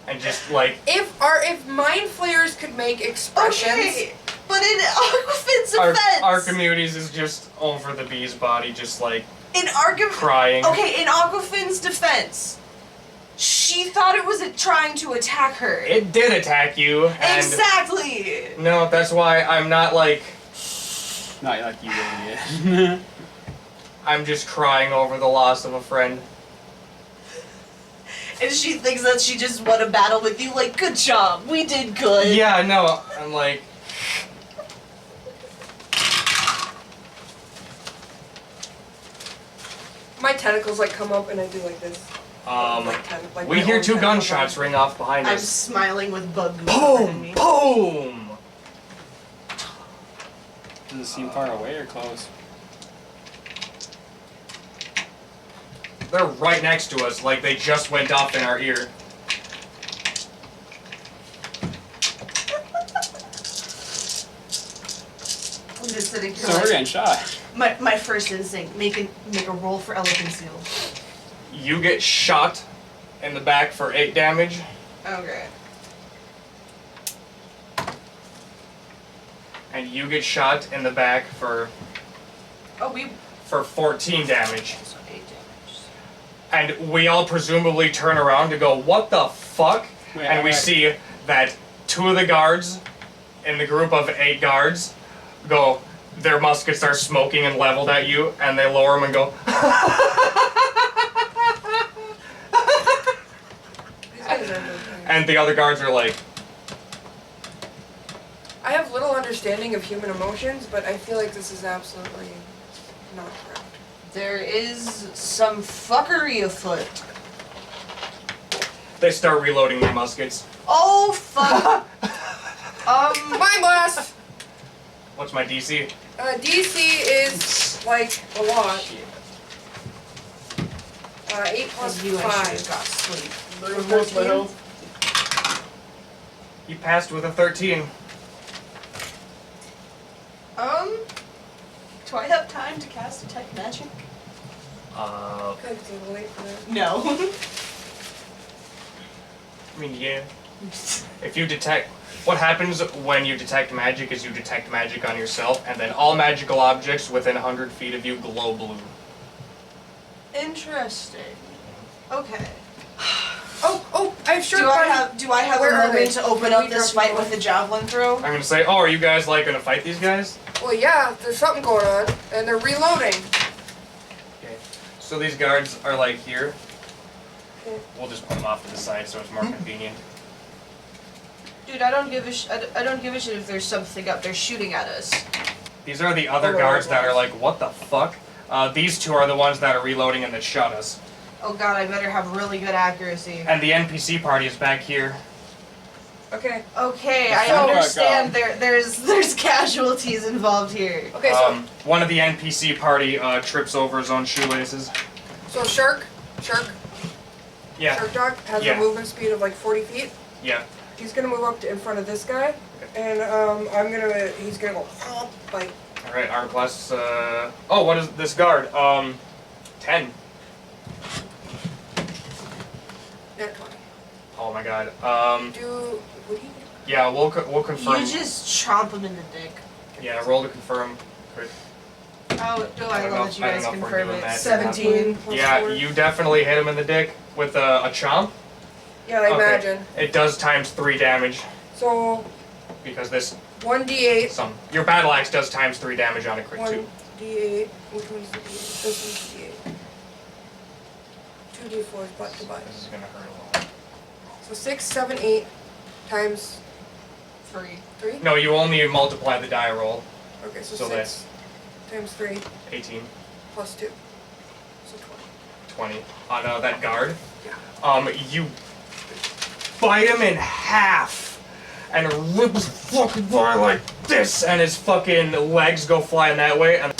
Speaker 1: And just like,
Speaker 2: If mind flayers could make expressions,
Speaker 3: Okay, but in Aquafin's defense.
Speaker 1: Archimedes is just over the bee's body, just like
Speaker 3: in Archim.
Speaker 1: crying.
Speaker 3: Okay, in Aquafin's defense, she thought it was trying to attack her.
Speaker 1: It did attack you, and
Speaker 3: Exactly.
Speaker 1: no, that's why I'm not like,
Speaker 4: Not like you, idiot.
Speaker 1: I'm just crying over the loss of a friend.
Speaker 3: And she thinks that she just won a battle with you. Like, good job, we did good.
Speaker 1: Yeah, no, I'm like,
Speaker 2: my tentacles like come up and I do like this. Like
Speaker 1: we
Speaker 2: my
Speaker 1: hear
Speaker 2: own
Speaker 1: two
Speaker 2: tentacles
Speaker 1: gunshots
Speaker 2: on.
Speaker 1: ring off behind
Speaker 3: I'm
Speaker 1: us.
Speaker 3: smiling with bug goo behind me.
Speaker 1: Boom!
Speaker 4: Does it seem far away or close?
Speaker 1: They're right next to us, like they just went off in our ear.
Speaker 3: I'm just sitting here
Speaker 4: So we're
Speaker 3: like,
Speaker 4: getting shot.
Speaker 3: my first instinct, make a roll for elephant seal.
Speaker 1: You get shot in the back for 8 damage,
Speaker 3: Okay.
Speaker 1: and you get shot in the back for
Speaker 3: Oh, we
Speaker 1: 14 damage.
Speaker 3: so 8 damage.
Speaker 1: And we all presumably turn around to go, what the fuck?
Speaker 4: Wait,
Speaker 1: And we
Speaker 4: wait.
Speaker 1: see that 2 of the guards in the group of 8 guards go, their muskets are smoking and leveled at you, and they lower them and go,
Speaker 2: These guys are okay.
Speaker 1: and the other guards are like,
Speaker 2: I have little understanding of human emotions, but I feel like this is absolutely not correct.
Speaker 3: There is some fuckery afoot.
Speaker 1: they start reloading their muskets.
Speaker 3: Oh fuck.
Speaker 2: Mind blast!
Speaker 1: What's my DC?
Speaker 2: DC is like a lot. 8 plus
Speaker 3: you, I should
Speaker 2: 5.
Speaker 3: have got sleep.
Speaker 4: Where's my health?
Speaker 1: You passed with a 13.
Speaker 3: Do I have time to cast detect magic?
Speaker 2: Okay, it's a little late for that.
Speaker 3: No.
Speaker 1: I mean, yeah. If you detect... What happens when you detect magic is you detect magic on yourself, and then all magical objects within 100 feet of you glow blue.
Speaker 3: Interesting. Okay.
Speaker 2: Oh, I have
Speaker 3: Do I have
Speaker 2: Where
Speaker 3: a
Speaker 2: are
Speaker 3: moment
Speaker 2: they?
Speaker 3: to open
Speaker 2: Can
Speaker 3: up
Speaker 2: we
Speaker 3: this
Speaker 2: drop
Speaker 3: fight
Speaker 2: them
Speaker 3: with a javelin throw?
Speaker 1: I'm gonna say, oh, are you guys, like, gonna fight these guys?
Speaker 2: Well, yeah, there's something going on, and they're reloading.
Speaker 1: Okay. So these guards are, like, here.
Speaker 2: Okay.
Speaker 1: We'll just put them off to the side so it's more convenient.
Speaker 3: Dude, I don't give a shit if there's something up there shooting at us.
Speaker 1: These are the other
Speaker 2: Oh,
Speaker 1: guards
Speaker 2: wow.
Speaker 1: that are like, what the fuck? These 2 are the ones that are reloading and that shot us.
Speaker 3: Oh god, I better have really good accuracy.
Speaker 1: And the NPC party is back here.
Speaker 2: Okay.
Speaker 3: Okay, I
Speaker 2: So-
Speaker 3: understand there's casualties involved here.
Speaker 2: Okay, so
Speaker 1: One of the NPC party trips over his own shoelaces.
Speaker 2: Shark
Speaker 1: Yeah,
Speaker 2: Dog has
Speaker 1: Yeah.
Speaker 2: a movement speed of like 40 feet.
Speaker 1: yeah.
Speaker 2: He's gonna move up to in front of this guy, and he's gonna go bite.
Speaker 1: Alright, arm class, oh, what is this guard? 10.
Speaker 2: Net 20.
Speaker 1: Oh my god.
Speaker 2: What do you do?
Speaker 1: Yeah, we'll confirm.
Speaker 3: You just chomp him in the dick.
Speaker 1: Yeah, roll to confirm. Quick.
Speaker 3: Oh, do I
Speaker 1: I don't know
Speaker 3: love
Speaker 1: if-
Speaker 3: that you
Speaker 1: I don't
Speaker 3: guys
Speaker 1: know if we're
Speaker 3: confirm
Speaker 1: doing
Speaker 3: it?
Speaker 1: that.
Speaker 3: 17.
Speaker 1: Yeah,
Speaker 2: 4.
Speaker 1: you definitely hit him in the dick with a chomp.
Speaker 2: Yeah, I
Speaker 1: Okay.
Speaker 2: imagine.
Speaker 1: It does times 3 damage
Speaker 2: So
Speaker 1: because this
Speaker 2: 1d8.
Speaker 1: your battle axe does times 3 damage on a crit too.
Speaker 2: 1d8. Which one's the d8? This one's the d8. 2d4 is butt to butt.
Speaker 1: This is gonna hurt a lot.
Speaker 2: So 6, 7, 8 times
Speaker 3: 3.
Speaker 2: 3?
Speaker 1: No, you only multiply the die roll.
Speaker 2: Okay, so
Speaker 1: So
Speaker 2: 6 times 3
Speaker 1: 18,
Speaker 2: plus 2. So 20.
Speaker 1: 20 on that guard.
Speaker 2: Yeah.
Speaker 1: You bite him in half and rip his fucking body like this, and his fucking legs go flying that way, and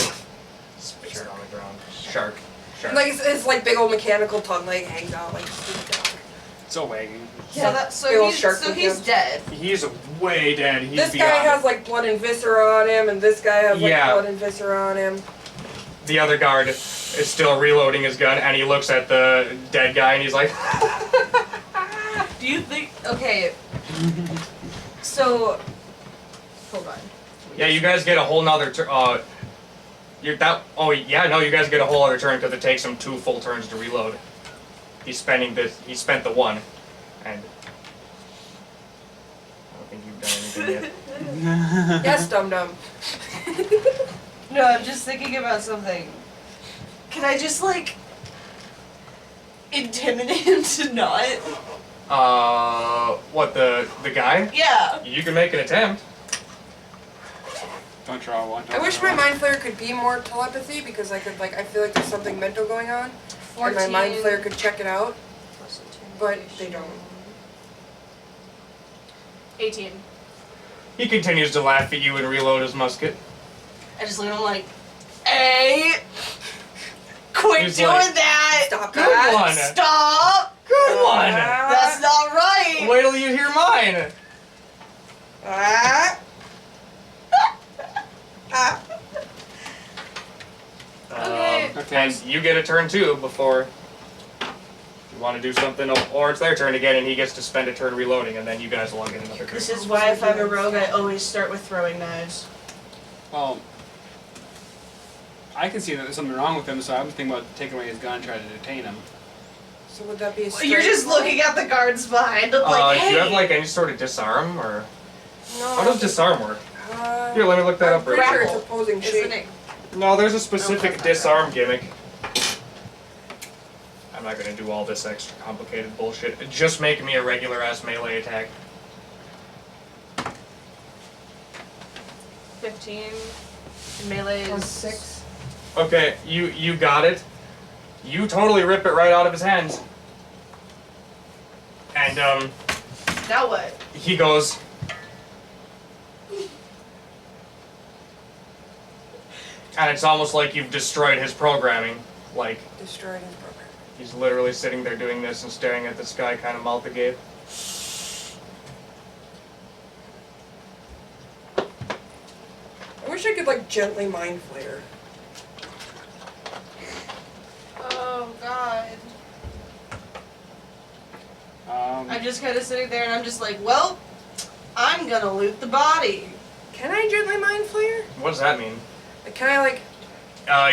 Speaker 1: spits it on the ground. Shark.
Speaker 2: And like his like big old mechanical tongue like hangs out like a stupid dog.
Speaker 4: Still wagging.
Speaker 2: Yeah.
Speaker 3: So
Speaker 2: Big old
Speaker 3: he's
Speaker 2: shark
Speaker 3: so
Speaker 2: with
Speaker 3: he's
Speaker 2: him.
Speaker 3: dead.
Speaker 1: He's way dead. He's
Speaker 2: This guy
Speaker 1: beyond
Speaker 2: has
Speaker 1: it.
Speaker 2: like blood and viscera on him, and this guy has like
Speaker 1: Yeah.
Speaker 2: blood and viscera on him.
Speaker 1: The other guard is still reloading his gun, and he looks at the dead guy, and he's like,
Speaker 3: Do you think? Okay. So, hold on.
Speaker 1: "Yeah, you guys get a whole nother turn. You're that. Oh yeah, no, you guys get a whole other turn because it takes him 2 full turns to reload. He's spending this. He spent the 1, and I don't think you've done anything yet.
Speaker 2: Yes, dum dum.
Speaker 3: No, I'm just thinking about something. Can I just like intimidate him to not?
Speaker 1: What the guy?
Speaker 3: Yeah.
Speaker 1: You can make an attempt.
Speaker 4: Don't draw one.
Speaker 2: I wish my mind flayer could be more telepathy because I could like I feel like there's something mental going on, and my mind flayer could check it out, but they don't.
Speaker 3: 18.
Speaker 1: He continues to laugh at you and reload his musket.
Speaker 3: I just look at him like, hey, quit
Speaker 1: He's
Speaker 3: doing
Speaker 1: like,
Speaker 3: that.
Speaker 2: Stop
Speaker 1: Good
Speaker 2: that.
Speaker 1: one.
Speaker 3: Stop.
Speaker 1: Good one.
Speaker 3: That's not right.
Speaker 1: Wait till you hear mine.
Speaker 2: Ah. Ah.
Speaker 3: Okay.
Speaker 4: Okay.
Speaker 1: And you get a turn too before you want to do something, or it's their turn again, and he gets to spend a turn reloading, and then you guys will all get another turn.
Speaker 3: This is why if I'm a rogue, I always start with throwing knives.
Speaker 4: Well, I can see that there's something wrong with him, so I'm thinking about taking away his gun and trying to detain him.
Speaker 2: So would that be a
Speaker 3: Well, you're just
Speaker 2: straight
Speaker 3: looking at the guards behind him like, hey.
Speaker 1: Do you have like any sort of disarm, or
Speaker 2: No.
Speaker 1: how does disarm work?
Speaker 2: Uh,
Speaker 1: Here, let me look that
Speaker 2: I'm
Speaker 1: up real
Speaker 2: pretty sure
Speaker 1: quick.
Speaker 2: it's opposing
Speaker 3: Isn't
Speaker 2: shape.
Speaker 3: it?
Speaker 1: No, there's a specific
Speaker 2: Okay.
Speaker 1: disarm gimmick. I'm not gonna do all this extra complicated bullshit. Just make me a regular ass melee attack.
Speaker 3: 15. Melee
Speaker 2: On
Speaker 3: is
Speaker 2: 6.
Speaker 1: Okay, you got it. You totally rip it right out of his hands. And
Speaker 3: Now what?
Speaker 1: he goes. And it's almost like you've destroyed his programming. Like,
Speaker 2: Destroyed his program.
Speaker 1: he's literally sitting there doing this and staring at the sky, kind of mouth agape.
Speaker 2: I wish I could like gently mind flare.
Speaker 3: Oh god. I'm just kind of sitting there and I'm just like, well, I'm gonna loot the body.
Speaker 2: Can I gently mind flare?
Speaker 1: What does that mean?
Speaker 2: Like, can I like?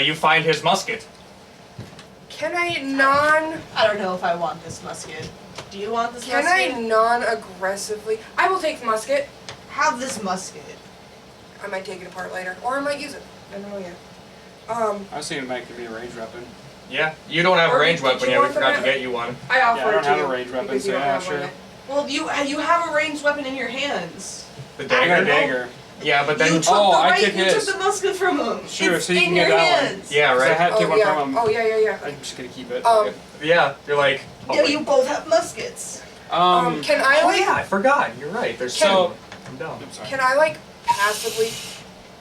Speaker 1: You find his musket.
Speaker 2: Can I non?
Speaker 3: I don't know if I want this musket. Do you want this
Speaker 2: Can
Speaker 3: musket?
Speaker 2: I non-aggressively? I will take the musket.
Speaker 3: Have this musket.
Speaker 2: I might take it apart later, or I might use it. I don't know yet.
Speaker 4: I was thinking it might be a ranged weapon.
Speaker 1: Yeah, you don't have a
Speaker 2: Or
Speaker 1: ranged
Speaker 2: did
Speaker 1: weapon
Speaker 2: you
Speaker 1: yet. We
Speaker 2: want
Speaker 1: forgot to
Speaker 2: that?
Speaker 1: get you one.
Speaker 2: I offer
Speaker 4: Yeah, I
Speaker 2: it
Speaker 4: don't
Speaker 2: to
Speaker 4: have
Speaker 2: you
Speaker 4: a ranged weapon,
Speaker 2: because you
Speaker 4: so
Speaker 2: don't
Speaker 4: yeah,
Speaker 2: have one
Speaker 4: sure.
Speaker 2: yet.
Speaker 3: Well, you have a ranged weapon in your hands.
Speaker 1: The
Speaker 4: I got a
Speaker 1: dagger.
Speaker 4: dagger.
Speaker 1: Yeah, but then
Speaker 3: You took
Speaker 4: Oh,
Speaker 3: the
Speaker 4: I
Speaker 3: right.
Speaker 4: took
Speaker 3: You
Speaker 4: his.
Speaker 3: took the musket from him.
Speaker 4: Sure,
Speaker 3: it's
Speaker 4: so you
Speaker 3: in
Speaker 4: can
Speaker 3: your
Speaker 4: get that one.
Speaker 3: hands.
Speaker 1: yeah,
Speaker 4: 'Cause I
Speaker 1: right.
Speaker 4: had to take
Speaker 2: Oh
Speaker 4: one
Speaker 2: yeah.
Speaker 4: from him.
Speaker 2: Oh yeah.
Speaker 4: I'm just gonna keep it.
Speaker 1: Yeah, you're like. Oh,
Speaker 3: Yeah,
Speaker 1: wait.
Speaker 3: you both have muskets.
Speaker 2: Can I
Speaker 1: Oh
Speaker 2: like?
Speaker 1: yeah, I forgot. You're right. There's
Speaker 4: So-
Speaker 1: two. I'm dumb.
Speaker 4: I'm sorry.
Speaker 2: Can I like passively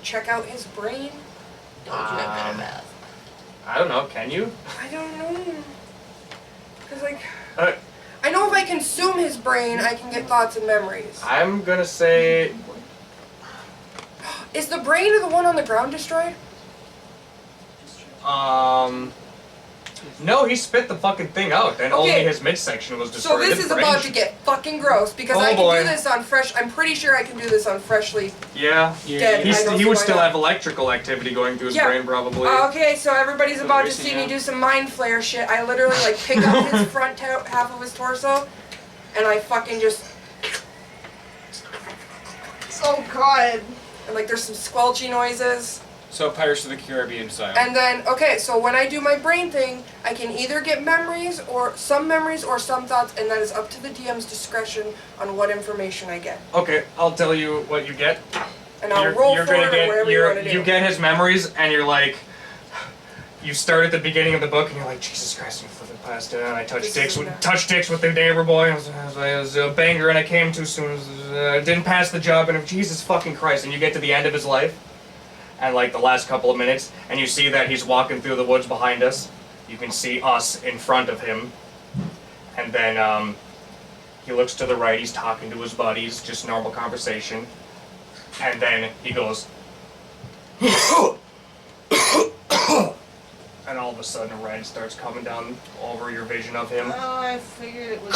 Speaker 2: check out his brain?
Speaker 3: Don't you have better math?
Speaker 1: I don't know. Can you?
Speaker 2: I don't know. Cause like,
Speaker 1: Uh,
Speaker 2: I know if I consume his brain, I can get thoughts and memories.
Speaker 1: I'm gonna say.
Speaker 2: Is the brain of the one on the ground destroyed?
Speaker 1: No, he spit the fucking thing out, and
Speaker 2: Okay.
Speaker 1: only his midsection was
Speaker 2: So
Speaker 1: destroyed.
Speaker 2: this
Speaker 1: It's
Speaker 2: is about to
Speaker 1: brain-
Speaker 2: get fucking gross because
Speaker 1: Oh,
Speaker 2: I can
Speaker 1: boy.
Speaker 2: do this on fresh. I'm pretty sure I can do this on freshly.
Speaker 1: Yeah.
Speaker 2: Dead. I don't
Speaker 1: He
Speaker 2: see
Speaker 1: would
Speaker 2: why
Speaker 1: still
Speaker 2: not.
Speaker 1: have electrical activity going through his
Speaker 2: Yeah.
Speaker 1: brain, probably.
Speaker 2: Okay, so everybody's
Speaker 4: So
Speaker 2: about to
Speaker 4: racing
Speaker 2: see me
Speaker 4: now?
Speaker 2: do some mind flare shit. I literally like pick up his front half of his torso, and I fucking just
Speaker 3: Oh god.
Speaker 2: and like there's some squelchy noises.
Speaker 4: So Pirates of the Caribbean style.
Speaker 2: And then, okay, so when I do my brain thing, I can either get memories or some thoughts, and that is up to the DM's discretion on what information I get.
Speaker 1: Okay, I'll tell you what you get.
Speaker 2: And I'll roll for it or whatever you want to do.
Speaker 1: You get his memories, and you're like, you start at the beginning of the book, and you're like, Jesus Christ, I'm flipping past it, and I touched dicks with the neighbor boy. I was a banger, and I came too soon. Didn't pass the job, and Jesus fucking Christ, and you get to the end of his life. And like the last couple of minutes, and you see that he's walking through the woods behind us. You can see us in front of him. And then he looks to the right, he's talking to his buddies, just normal conversation. And then he goes, and all of a sudden a red starts coming down over your vision of him.
Speaker 3: Oh, I figured it was.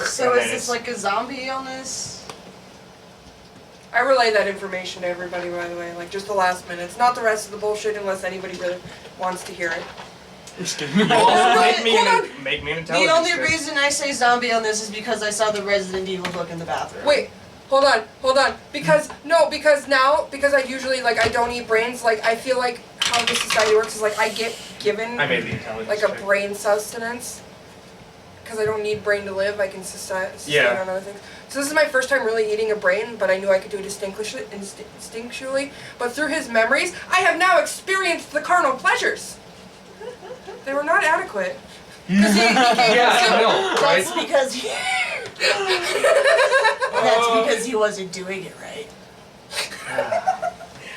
Speaker 3: So
Speaker 1: And
Speaker 3: is
Speaker 1: then
Speaker 3: this like a zombie illness?
Speaker 2: I relay that information to everybody, by the way, like just the last minutes, not the rest of the bullshit, unless anybody really wants to hear it.
Speaker 4: Just kidding.
Speaker 1: You also make me
Speaker 2: Hold
Speaker 1: an intelligence
Speaker 3: The only
Speaker 1: check.
Speaker 3: reason I say zombie illness is because I saw the Resident Evil book in the bathroom.
Speaker 2: Wait, hold on, because I usually, like, I don't eat brains, like, I feel like how the society works is, like, I get given,
Speaker 1: I made the intelligence
Speaker 2: like, a
Speaker 1: check.
Speaker 2: brain sustenance, because I don't need brain to live, I can sustain
Speaker 1: Yeah.
Speaker 2: on other things. So this is my first time really eating a brain, but I knew I could do it instinctually. But through his memories, I have now experienced the carnal pleasures. They were not adequate. 'Cause he gave
Speaker 1: Yeah, I
Speaker 2: himself-
Speaker 1: know, right?
Speaker 3: That's because he. That's because he wasn't doing it right.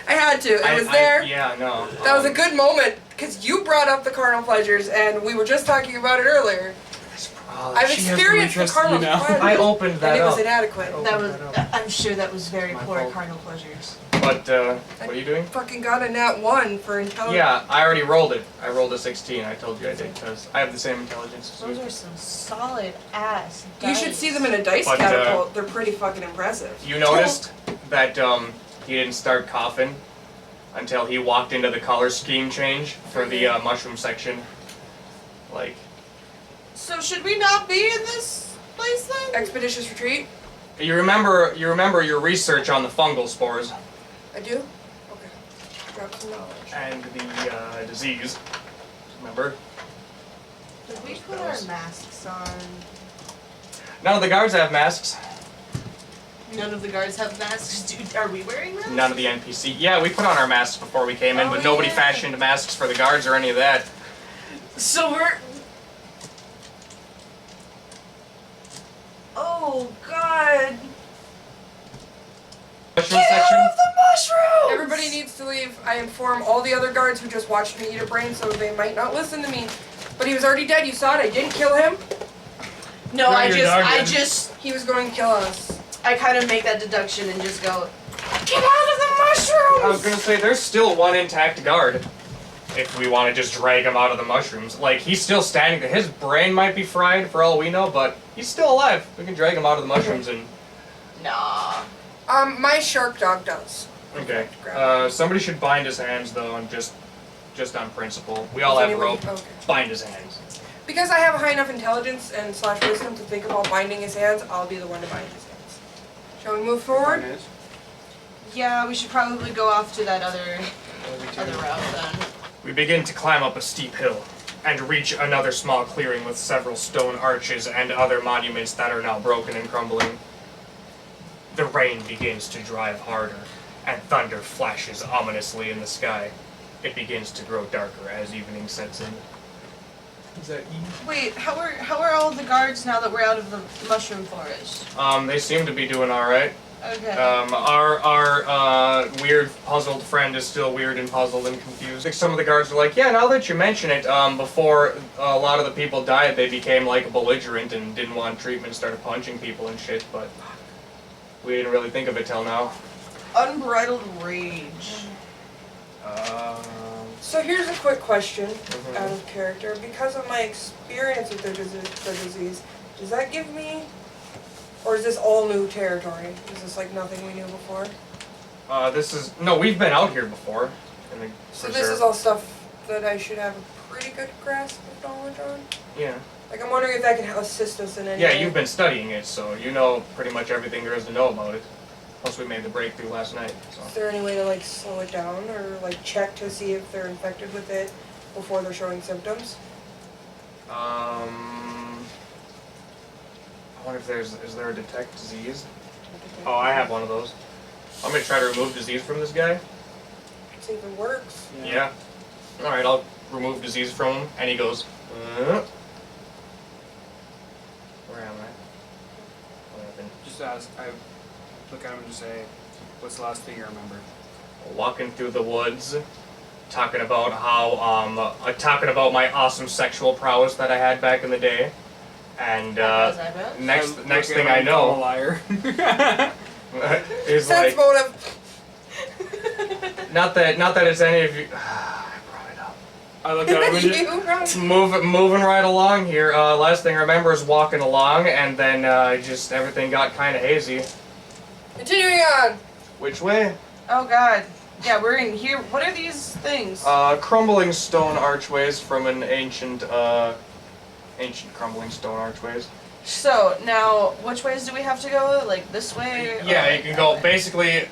Speaker 2: I had to. It was there.
Speaker 1: Yeah, no.
Speaker 2: That was a good moment, because you brought up the carnal pleasures, and we were just talking about it earlier. I've experienced the carnal pleasures.
Speaker 1: I opened
Speaker 2: and
Speaker 1: that
Speaker 2: it was
Speaker 1: up.
Speaker 2: inadequate.
Speaker 3: That was. I'm sure that was very
Speaker 1: My
Speaker 3: poor
Speaker 1: fault.
Speaker 3: carnal pleasures.
Speaker 1: But, what are you doing?
Speaker 2: Fucking got a nat 1 for intelligence.
Speaker 1: Yeah, I already rolled it. I rolled a 16. I told you I did, because I have the same intelligence as
Speaker 3: Those
Speaker 1: you.
Speaker 3: are some solid ass.
Speaker 2: You should see them in a dice
Speaker 1: But,
Speaker 2: catapult. They're pretty fucking impressive.
Speaker 1: You noticed that, he didn't start coughing until he walked into the color scheme change for the, mushroom section. Like,
Speaker 3: So should we not be in this place then?
Speaker 2: Expeditious retreat?
Speaker 1: you remember your research on the fungal spores
Speaker 2: I do? Okay. Drop some knowledge.
Speaker 1: and the, disease. Remember?
Speaker 3: Did we put our masks on?
Speaker 1: None of the guards have masks.
Speaker 3: None of the guards have masks. Dude, are we wearing masks?
Speaker 1: None of the NPC. Yeah, we put on our masks before we came in,
Speaker 3: Oh,
Speaker 1: but nobody
Speaker 3: yeah.
Speaker 1: fashioned masks for the guards or any of that.
Speaker 3: So we're. Oh God!
Speaker 1: Mushroom
Speaker 3: Get
Speaker 1: section.
Speaker 3: out of the mushrooms!
Speaker 2: Everybody needs to leave. I inform all the other guards who just watched me eat a brain, so they might not listen to me. But he was already dead. You saw it. I didn't kill him.
Speaker 3: No,
Speaker 1: No,
Speaker 3: I
Speaker 1: you're not
Speaker 3: just,
Speaker 2: He was going to kill us.
Speaker 3: I kind of make that deduction and just go, get out of the mushrooms!
Speaker 1: I was gonna say, there's still one intact guard. If we want to just drag him out of the mushrooms. Like, he's still standing there. His brain might be fried for all we know, but he's still alive. We can drag him out of the mushrooms and...
Speaker 3: Nah.
Speaker 2: My shark dog does.
Speaker 1: Okay.
Speaker 2: Grab
Speaker 1: Somebody should bind his hands, though, and just on principle. We all
Speaker 2: Does
Speaker 1: have
Speaker 2: anybody-
Speaker 1: rope.
Speaker 2: Okay.
Speaker 1: Bind his hands.
Speaker 2: Because I have a high enough intelligence and / wisdom to think about binding his hands, I'll be the one to bind his hands. Shall we move forward?
Speaker 3: Yeah, we should probably go off to that other route then.
Speaker 1: We begin to climb up a steep hill, and reach another small clearing with several stone arches and other monuments that are now broken and crumbling. The rain begins to drive harder, and thunder flashes ominously in the sky. It begins to grow darker as evening sets in. Is that
Speaker 3: Wait, how are all the guards now that we're out of the mushroom forest?
Speaker 1: They seem to be doing alright.
Speaker 3: Okay.
Speaker 1: Our weird puzzled friend is still weird and puzzled and confused. Like, some of the guards are like, yeah, now that you mention it, before a lot of the people died, they became like belligerent and didn't want treatment, started punching people and shit, but we didn't really think of it till now.
Speaker 3: Unbridled rage.
Speaker 2: So here's a quick question
Speaker 1: Mhm.
Speaker 2: out of character. Because of my experience with the disease, does that give me, or is this all new territory? Is this like nothing we knew before?
Speaker 1: No, we've been out here before. In the
Speaker 2: So
Speaker 1: preserve.
Speaker 2: this is all stuff that I should have a pretty good grasp of knowledge on?
Speaker 1: Yeah.
Speaker 2: Like I'm wondering if that can assist us in any
Speaker 1: Yeah,
Speaker 2: way.
Speaker 1: you've been studying it, so you know pretty much everything there is to know about it. Plus, we made the breakthrough last night. So.
Speaker 2: Is there any way to like slow it down or like check to see if they're infected with it before they're showing symptoms?
Speaker 1: I wonder if is there a detect disease? Oh, I have one of those. I'm gonna try to remove disease from this guy.
Speaker 2: See if it works.
Speaker 1: Yeah. All right, I'll remove disease from him, and he goes. Where am I? What happened?
Speaker 4: Just ask. I look at him and just say, "What's the last thing you remember?"
Speaker 1: Walking through the woods, talking about how talking about my awesome sexual prowess that I had back in the day, and next thing I
Speaker 4: I'm a
Speaker 1: know,
Speaker 4: liar.
Speaker 1: is
Speaker 2: Sense
Speaker 1: like
Speaker 2: motive.
Speaker 1: not that it's any of you. I brought it up.
Speaker 4: I look at him and just,
Speaker 2: You brought-
Speaker 1: Moving right along here. Last thing I remember is walking along, and then just everything got kind of hazy.
Speaker 2: Continuing on.
Speaker 1: Which way?
Speaker 3: Oh god. Yeah, we're in here. What are these things?
Speaker 1: Crumbling stone archways from an ancient crumbling stone archways.
Speaker 3: So, now, which ways do we have to go? Like, this way?
Speaker 1: Yeah,
Speaker 3: or
Speaker 1: you can
Speaker 3: that
Speaker 1: go
Speaker 3: way?
Speaker 1: basically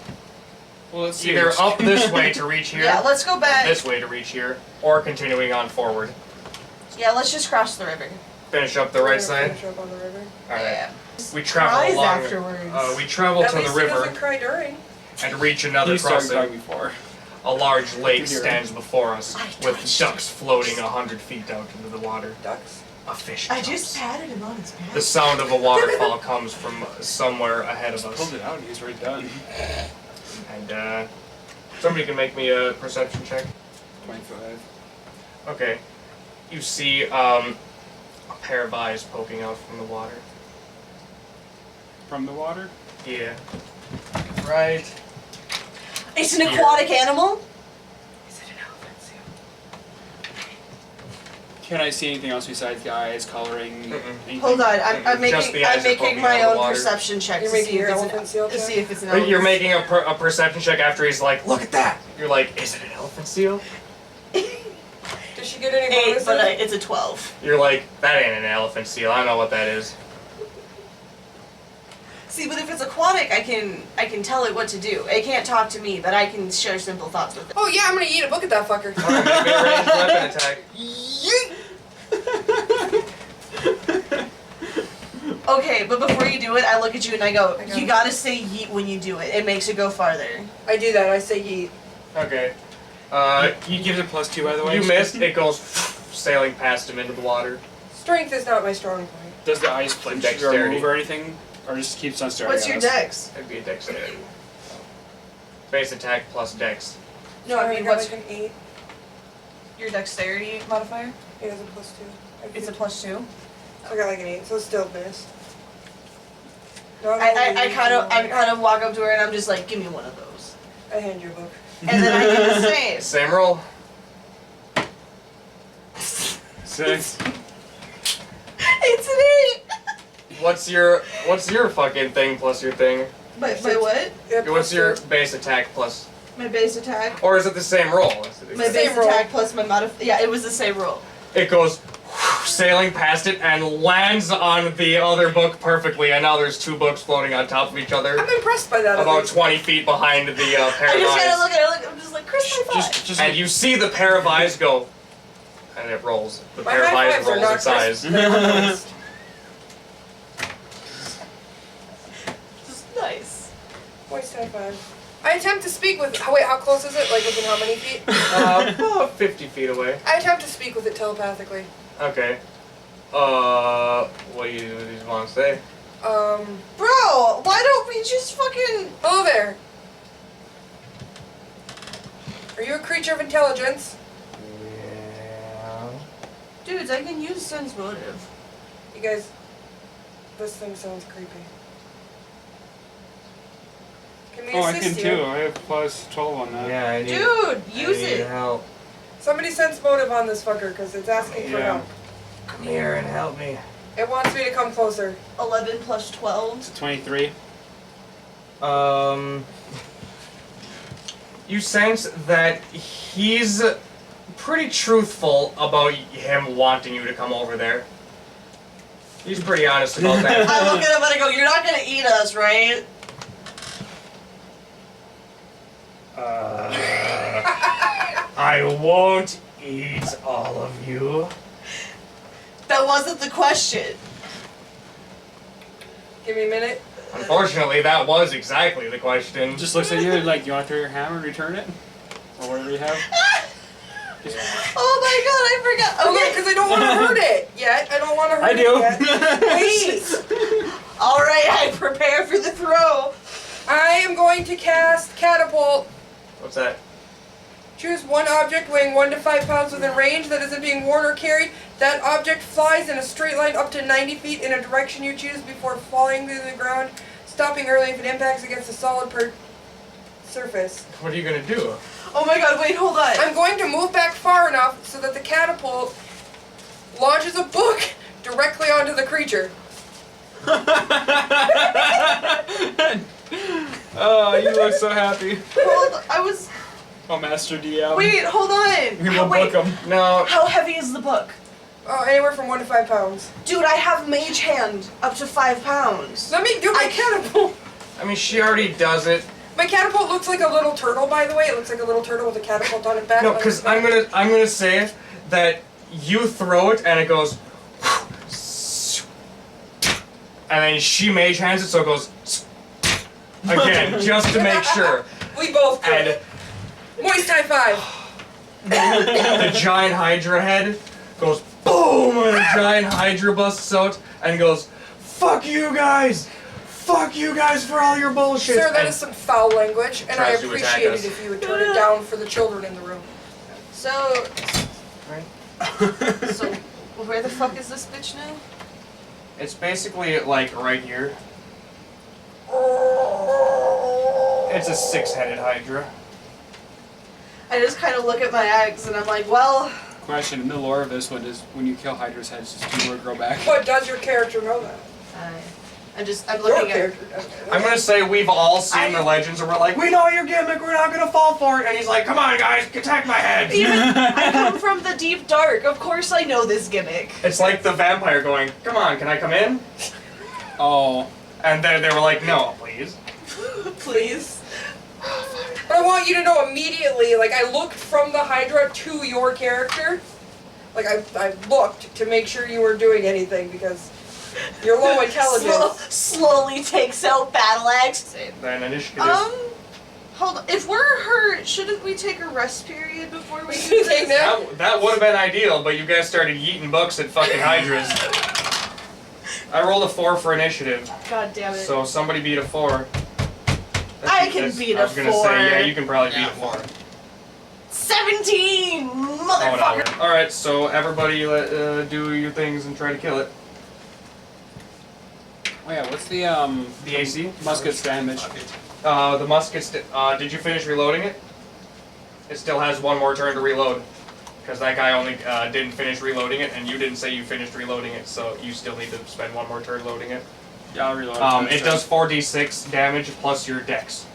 Speaker 4: well, let's see.
Speaker 1: either up this way to reach here,
Speaker 3: Yeah, let's go back.
Speaker 1: this way to reach here, or continuing on forward.
Speaker 3: Yeah, let's just cross the river.
Speaker 1: Finish up the right side.
Speaker 2: Finish up on the river.
Speaker 1: All right.
Speaker 3: Yeah.
Speaker 1: We travel
Speaker 3: Cries
Speaker 1: along.
Speaker 3: afterwards.
Speaker 1: We travel
Speaker 2: At
Speaker 1: to
Speaker 2: least
Speaker 1: the
Speaker 2: he
Speaker 1: river
Speaker 2: doesn't cry during.
Speaker 1: and reach another
Speaker 4: You started
Speaker 1: crossing.
Speaker 4: crying before.
Speaker 1: A large lake
Speaker 4: You're-
Speaker 1: stands before us,
Speaker 3: I
Speaker 1: with
Speaker 3: touched
Speaker 1: ducks floating 100 feet out into the water.
Speaker 2: Ducks.
Speaker 1: A fish.
Speaker 3: I
Speaker 1: jumps.
Speaker 3: just patted him on his
Speaker 1: The
Speaker 3: back.
Speaker 1: sound of a waterfall comes from somewhere ahead of us.
Speaker 4: Pulled it out. He's already done.
Speaker 1: And somebody can make me a perception check.
Speaker 4: 25.
Speaker 1: Okay. You see a pair of eyes poking out from the water.
Speaker 4: From the water?
Speaker 1: Yeah. Right.
Speaker 3: It's an aquatic animal?
Speaker 2: Is it an elephant seal?
Speaker 4: Can I see anything else besides the eyes, coloring,
Speaker 1: Mm-mm.
Speaker 4: anything?
Speaker 3: Hold on, I'm
Speaker 1: Just
Speaker 3: making
Speaker 1: the eyes are poking
Speaker 3: my
Speaker 1: out of the
Speaker 3: own
Speaker 1: water.
Speaker 3: perception check
Speaker 2: You're
Speaker 3: to
Speaker 2: making
Speaker 3: see if
Speaker 2: your
Speaker 3: it's
Speaker 2: elephant seal
Speaker 3: to
Speaker 2: check?
Speaker 3: see if it's an elephant.
Speaker 1: You're making a perception check after he's like, look at that! You're like, is it an elephant seal?
Speaker 2: Does she get any
Speaker 3: 8,
Speaker 2: bonuses?
Speaker 3: but it's a 12.
Speaker 1: You're like, that ain't an elephant seal, I don't know what that is.
Speaker 3: See, but if it's aquatic, I can tell it what to do. It can't talk to me, but I can share simple thoughts with it.
Speaker 2: Oh yeah, I'm gonna eat a book at that fucker.
Speaker 1: Alright, make me a ranged weapon attack.
Speaker 3: Okay, but before you do it, I look at you and I go,
Speaker 2: I got
Speaker 3: you
Speaker 2: it.
Speaker 3: gotta say yeet when you do it. It makes it go farther.
Speaker 2: I do that. I say yeet.
Speaker 1: Okay.
Speaker 4: He gives it +2, by the way.
Speaker 1: You missed, it goes sailing past him into the water.
Speaker 2: Strength is not my strong point.
Speaker 4: Does the eyes flinch or
Speaker 1: Dexterity.
Speaker 4: move or anything? Or just keeps on staring
Speaker 3: What's
Speaker 4: at
Speaker 3: your
Speaker 4: us?
Speaker 3: dex?
Speaker 1: That'd be a dexterity. Base attack plus dex.
Speaker 3: No, I mean,
Speaker 2: got
Speaker 3: what's
Speaker 2: like an 8.
Speaker 3: your dexterity modifier?
Speaker 2: It has a +2.
Speaker 3: It's a +2.
Speaker 2: So I got like an 8, so it's still miss. No,
Speaker 3: I kind of walk up to her and I'm just like, give me one of those.
Speaker 2: I hand you a book.
Speaker 3: And then I do the same.
Speaker 1: Same roll.
Speaker 4: 6.
Speaker 3: It's an 8!
Speaker 1: What's your fucking thing plus your thing?
Speaker 3: But what?
Speaker 2: Yeah,
Speaker 1: What's your
Speaker 2: +2.
Speaker 1: base attack plus?
Speaker 3: My base attack?
Speaker 1: Or is it the same roll?
Speaker 3: My base
Speaker 2: roll.
Speaker 3: attack plus my yeah, it was the same roll.
Speaker 1: It goes sailing past it and lands on the other book perfectly, and now there's 2 books floating on top of each other,
Speaker 2: I'm impressed by that. at
Speaker 1: about
Speaker 2: least.
Speaker 1: 20 feet behind the pair
Speaker 3: I
Speaker 1: of
Speaker 3: just gotta
Speaker 1: eyes.
Speaker 3: look at it, I'm just like, Chris, high five.
Speaker 4: Just
Speaker 1: And you see the pair of eyes go, and it rolls. The
Speaker 2: My
Speaker 1: pair of
Speaker 2: high
Speaker 1: eyes
Speaker 2: fives are
Speaker 1: rolls
Speaker 2: not
Speaker 1: its eyes.
Speaker 2: crisp, they're honest.
Speaker 3: Just nice.
Speaker 2: Moist high five. I attempt to speak with. Wait, how close is it? Like within how many feet?
Speaker 1: About 50 feet away.
Speaker 2: I attempt to speak with it telepathically.
Speaker 1: Okay. What do you want to say?
Speaker 3: Bro, why don't we just fucking...
Speaker 2: Hello there. Are you a creature of intelligence?
Speaker 1: Yeah.
Speaker 3: Dudes, I can use sense motive.
Speaker 2: You guys, this thing sounds creepy. Can we
Speaker 4: Oh, I
Speaker 2: assist
Speaker 4: can
Speaker 2: you?
Speaker 4: too. I have +12 on that.
Speaker 1: Yeah, I need,
Speaker 3: Dude, use it.
Speaker 1: help.
Speaker 2: Somebody sense motive on this fucker, because it's asking for help.
Speaker 1: Come here and help me.
Speaker 2: It wants me to come closer.
Speaker 3: 11 plus 12.
Speaker 4: It's 23.
Speaker 1: You sense that he's pretty truthful about him wanting you to come over there. He's pretty honest about that.
Speaker 3: I look at him and I go, you're not gonna eat us, right?
Speaker 1: I won't eat all of you.
Speaker 3: That wasn't the question.
Speaker 2: Give me a minute.
Speaker 1: Unfortunately, that was exactly the question.
Speaker 4: Just looks at you like, you want to throw your hammer and return it? Or whatever you have?
Speaker 3: Oh my god, I forgot.
Speaker 2: Okay,
Speaker 3: Okay.
Speaker 2: because I don't want to hurt it yet. I don't want to hurt it yet. Wait.
Speaker 3: Alright, I prepare for the throw.
Speaker 2: I am going to cast Catapult.
Speaker 1: What's that?
Speaker 2: Choose one object weighing 1 to 5 pounds within range that isn't being worn or carried. That object flies in a straight line up to 90 feet in a direction you choose before falling to the ground, stopping early if it impacts against a solid surface.
Speaker 1: What are you gonna do?
Speaker 3: Oh my god, wait, hold on.
Speaker 2: I'm going to move back far enough so that the catapult launches a book directly onto the creature.
Speaker 4: Oh, you look so happy.
Speaker 3: Hold, I was.
Speaker 4: Oh, Master DM.
Speaker 3: Wait, hold on.
Speaker 4: You will
Speaker 3: Wait,
Speaker 4: book him.
Speaker 1: No.
Speaker 3: how heavy is the book?
Speaker 2: Oh, anywhere from 1 to 5 pounds.
Speaker 3: Dude, I have mage hand up to 5 pounds.
Speaker 2: Let me do my catapult.
Speaker 1: I mean, she already does it.
Speaker 2: My catapult looks like a little turtle, by the way. It looks like a little turtle with a catapult on its back.
Speaker 1: No, because I'm gonna say that you throw it and it goes, and then she mage hands it so it goes again, just to make sure.
Speaker 2: We both do.
Speaker 1: And
Speaker 2: Moist high five.
Speaker 1: the giant Hydra head goes boom, and the giant Hydra busts out and goes, "Fuck you guys! Fuck you guys for all your bullshit!"
Speaker 2: Sir, that
Speaker 1: And
Speaker 2: is some foul language, and I
Speaker 1: tries to attack
Speaker 2: appreciate
Speaker 1: us.
Speaker 2: it if you would turn it down for the children in the room.
Speaker 3: So, so where the fuck is this bitch now?
Speaker 1: It's basically like right here. It's a 6-headed Hydra.
Speaker 3: I just kind of look at my eggs and I'm like, well,
Speaker 4: Question, in the lore of this one is when you kill Hydra's heads, does 2 more grow back?
Speaker 2: But does your character know that?
Speaker 3: I'm
Speaker 2: Your
Speaker 3: looking at.
Speaker 2: character does.
Speaker 1: I'm gonna say we've all seen the legends and we're like, we know your gimmick, we're not gonna fall for it. And he's like, come on guys, attack my head.
Speaker 3: Even I come from the deep dark. Of course I know this gimmick.
Speaker 1: It's like the vampire going, come on, can I come in?
Speaker 4: Oh.
Speaker 1: And they were like, no, please.
Speaker 3: Please.
Speaker 2: But I want you to know immediately, like, I looked from the Hydra to your character. Like, I looked to make sure you were doing anything, because you're low intelligence.
Speaker 3: Slowly takes out battle axe.
Speaker 1: Then initiative.
Speaker 3: Hold on. If we're hurt, shouldn't we take a rest period before we do
Speaker 2: Take
Speaker 3: this?
Speaker 2: that.
Speaker 1: That would have been ideal, but you guys started yeeting books at fucking Hydras. I rolled a 4 for initiative,
Speaker 3: God damn it.
Speaker 1: so somebody beat a 4.
Speaker 3: I can beat a
Speaker 1: I was gonna
Speaker 3: 4.
Speaker 1: say, yeah, you can probably beat a 4.
Speaker 3: 17!
Speaker 1: Oh,
Speaker 3: Motherfucker!
Speaker 1: no. Alright, so everybody do your things and try to kill it.
Speaker 4: Oh yeah, what's the
Speaker 1: The AC?
Speaker 4: musket's damage?
Speaker 1: The musket's, did you finish reloading it? It still has 1 more turn to reload. Because that guy only didn't finish reloading it, and you didn't say you finished reloading it, so you still need to spend 1 more turn loading it.
Speaker 4: Yeah, I'll reload.
Speaker 1: It does 4d6 damage plus your dex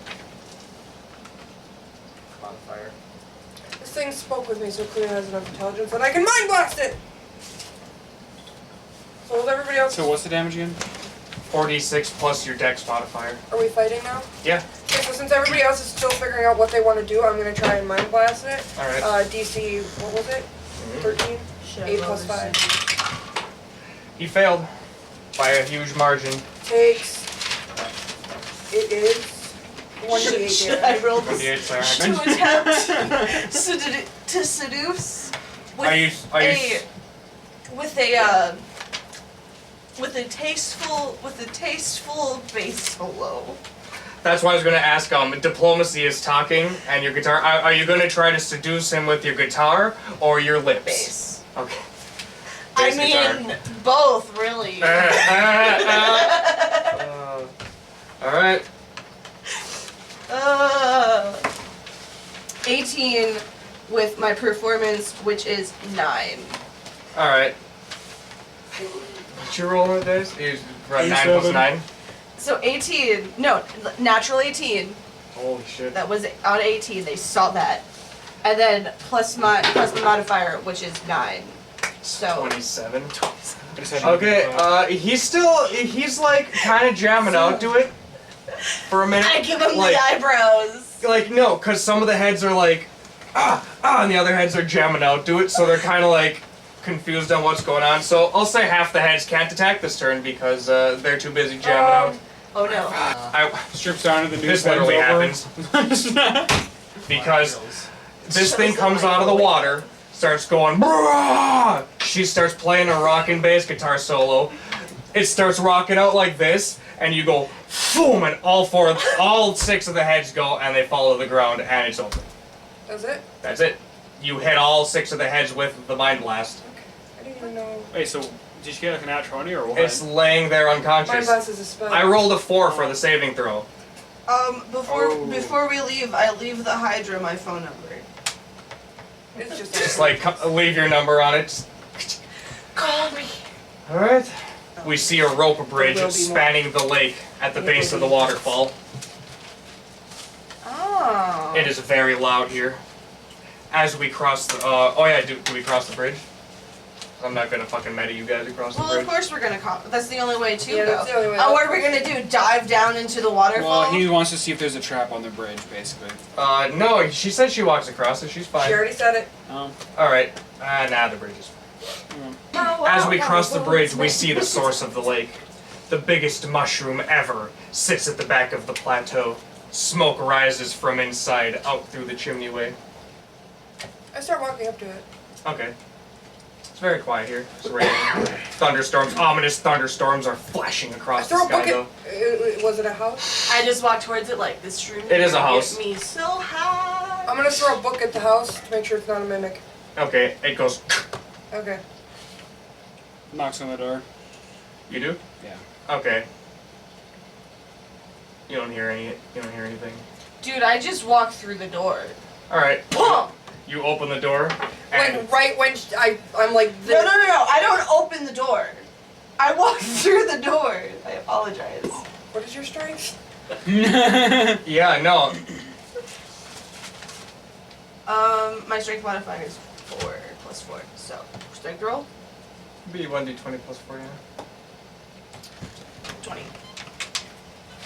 Speaker 1: modifier.
Speaker 2: This thing spoke with me so clearly it has enough intelligence that I can mind blast it! So hold everybody else.
Speaker 4: So what's the damage again?
Speaker 1: 4d6 plus your dex modifier.
Speaker 2: Are we fighting now?
Speaker 1: Yeah.
Speaker 2: Okay, so since everybody else is still figuring out what they want to do, I'm going to try and mind blast it.
Speaker 1: Alright.
Speaker 2: DC, what was it? 13?
Speaker 3: Should I
Speaker 2: 8
Speaker 3: roll
Speaker 2: plus
Speaker 3: this?
Speaker 2: 5.
Speaker 1: He failed by a huge margin.
Speaker 2: Takes. It is 1d8
Speaker 3: Should
Speaker 2: damage.
Speaker 3: I roll this
Speaker 1: 28 sorry.
Speaker 3: to attempt to seduce with
Speaker 1: Are you
Speaker 3: with a tasteful bass solo?
Speaker 1: That's why I was going to ask, diplomacy is talking, and your guitar, are you going to try to seduce him with your guitar, or your lips?
Speaker 3: Bass.
Speaker 1: Okay.
Speaker 3: I
Speaker 1: Bass
Speaker 3: mean,
Speaker 1: guitar.
Speaker 3: both really.
Speaker 1: Alright.
Speaker 3: 18 with my performance, which is 9.
Speaker 1: Alright. What's your roll with this? Is 9 plus
Speaker 4: 7.
Speaker 1: 9?
Speaker 3: So 18, no, natural 18.
Speaker 1: Holy shit.
Speaker 3: That was on 18, they saw that. And then plus the modifier, which is 9. So
Speaker 1: 27.
Speaker 4: Okay,
Speaker 1: He's like kind of jamming out to it for a minute.
Speaker 3: I give him
Speaker 1: like,
Speaker 3: the eyebrows.
Speaker 1: Like, no, because some of the heads are like, and the other heads are jamming out to it, so they're kind of like confused on what's going on. So I'll say half the heads can't attack this turn because they're too busy jamming out.
Speaker 3: Oh no.
Speaker 4: strips down to the new
Speaker 1: This literally happens. Because this thing comes out of the water, starts going, "Brah!" She starts playing a rock and bass guitar solo. It starts rocking out like this, and you go, boom, and all 6 of the heads go, and they fall to the ground, and it's over.
Speaker 2: That's it?
Speaker 1: That's it. You hit all 6 of the heads with the Mind Blast.
Speaker 2: I didn't even know.
Speaker 4: Wait, so did you get like a nat 20 or what?
Speaker 1: It's laying there
Speaker 2: Mind
Speaker 1: unconscious.
Speaker 2: Blast is a spell.
Speaker 1: I rolled a 4 for the saving throw.
Speaker 3: Before we leave, I leave the Hydra my phone number.
Speaker 2: It's
Speaker 1: Just like, leave your number on it.
Speaker 2: call me.
Speaker 1: Alright. We see a rope bridge
Speaker 2: There will be
Speaker 1: spanning the lake at the base of the waterfall.
Speaker 3: Oh.
Speaker 1: It is very loud here. As we cross the, oh yeah, do we cross the bridge? I'm not gonna fucking meta you guys across the
Speaker 3: Well,
Speaker 1: bridge.
Speaker 3: of course we're gonna that's the only way to
Speaker 2: Yeah,
Speaker 3: go.
Speaker 2: that's the only way.
Speaker 3: Oh, what are we gonna do? Dive down into the waterfall?
Speaker 4: Well, he wants to see if there's a trap on the bridge, basically.
Speaker 1: No, she said she walks across it, she's fine.
Speaker 2: She already said it.
Speaker 1: Alright, nah, the bridge is fine. As we cross the bridge, we see the source of the lake. The biggest mushroom ever sits at the back of the plateau. Smoke rises from inside out through the chimneyway.
Speaker 2: I start walking up to it.
Speaker 1: Okay. It's very quiet here. It's raining. Thunderstorms, ominous thunderstorms are flashing
Speaker 2: I
Speaker 1: across the
Speaker 2: throw a
Speaker 1: sky
Speaker 2: bucket.
Speaker 1: though.
Speaker 2: Was it a house?
Speaker 3: I just walk towards it like this room.
Speaker 1: It is a house.
Speaker 3: Get me so high.
Speaker 2: I'm gonna throw a book at the house to make sure it's not a mimic.
Speaker 1: Okay, it goes.
Speaker 2: Okay.
Speaker 4: Knocks on the door.
Speaker 1: You do?
Speaker 4: Yeah.
Speaker 1: Okay. You don't hear anything.
Speaker 3: Dude, I just walked through the door.
Speaker 1: Alright.
Speaker 3: Boom!
Speaker 1: You open the door and
Speaker 2: Like right when I'm like
Speaker 3: No, I don't open the door. I walk through the door. I apologize.
Speaker 2: What is your strength?
Speaker 1: yeah, no.
Speaker 3: My strength modifier is 4 plus 4. So, strength roll?
Speaker 1: Be 1d20 plus 4, yeah.
Speaker 3: 20.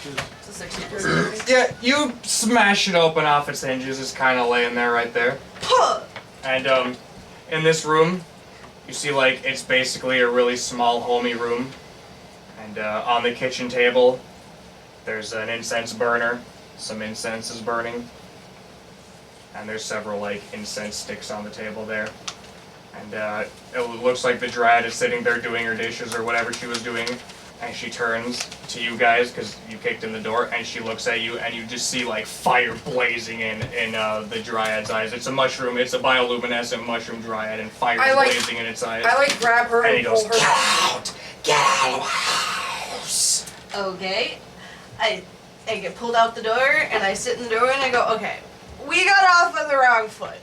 Speaker 3: It's a 16 plus 6.
Speaker 1: Yeah, you smash it open off its hinges. It's kind of laying there right there.
Speaker 3: Huh!
Speaker 1: And in this room, you see like it's basically a really small, homey room. And on the kitchen table, there's an incense burner. Some incense is burning. And there's several like incense sticks on the table there. And it looks like the Dryad is sitting there doing her dishes or whatever she was doing. And she turns to you guys because you kicked in the door, and she looks at you, and you just see like fire blazing in the Dryad's eyes. It's a mushroom. It's a bioluminescent mushroom Dryad, and fire is blazing in its eyes.
Speaker 2: I like grab her
Speaker 1: and
Speaker 2: and
Speaker 1: he goes,
Speaker 2: pull her.
Speaker 1: Get out of the house.
Speaker 3: Okay. I get pulled out the door, and I sit in the doorway, and I go, okay, we got off on the wrong foot.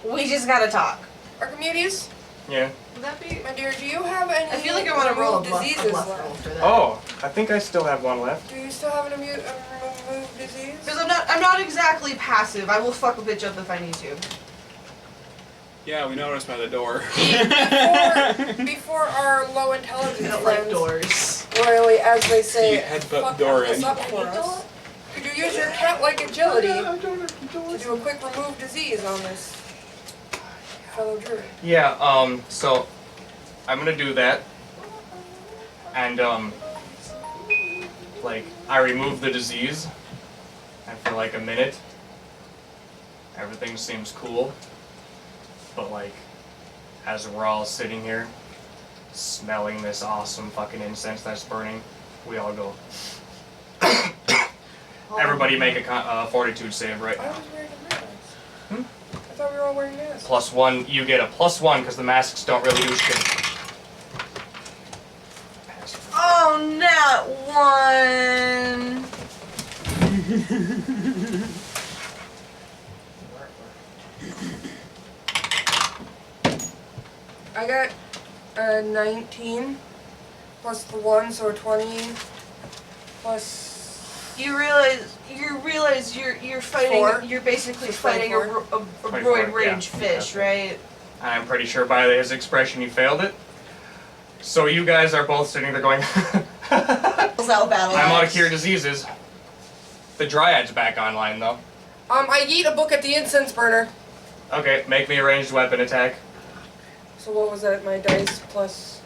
Speaker 3: We just gotta talk.
Speaker 2: Archimedes,
Speaker 1: Yeah.
Speaker 3: Would that be...
Speaker 2: my dear, do you have any
Speaker 3: I feel like I want to roll a bluff
Speaker 2: diseases
Speaker 3: roll
Speaker 2: left?
Speaker 3: for that.
Speaker 1: Oh, I think I still have one left.
Speaker 2: Do you still have an removed disease?
Speaker 3: Because I'm not exactly passive. I will fuck a bitch up if I need to.
Speaker 4: Yeah, we noticed by the door.
Speaker 2: Before our low intelligence
Speaker 3: I don't like
Speaker 2: friends,
Speaker 3: doors.
Speaker 2: royally, as they say,
Speaker 4: You headbutt
Speaker 2: fuck
Speaker 4: door
Speaker 2: this
Speaker 4: in.
Speaker 2: up for us. Could you use your cat-like agility to do a quick remove disease on this fellow druid?
Speaker 1: Yeah. So I'm gonna do that, and like I remove the disease, and for like a minute, everything seems cool. But like, as we're all sitting here, smelling this awesome fucking incense that's burning, we all go. Everybody make a fortitude save right
Speaker 2: I
Speaker 1: now.
Speaker 2: was wearing a mask.
Speaker 1: Hmm?
Speaker 2: I thought we were all wearing masks.
Speaker 1: +1, you get a +1 because the masks don't really do shit.
Speaker 3: Oh, not one.
Speaker 2: I got a 19 plus the 1, so 20 plus.
Speaker 3: You realize you're fighting.
Speaker 2: 4.
Speaker 3: You're basically
Speaker 2: Just
Speaker 3: fighting a
Speaker 2: 24.
Speaker 3: roid rage
Speaker 1: yeah.
Speaker 3: fish, right?
Speaker 1: I'm pretty sure by his expression you failed it. So you guys are both sitting there going,
Speaker 3: Out battle.
Speaker 1: I'm out of cure diseases. The Dryad's back online though.
Speaker 2: I eat a book at the incense burner.
Speaker 1: Okay, make me a ranged weapon attack.
Speaker 2: So what was that? My dice plus.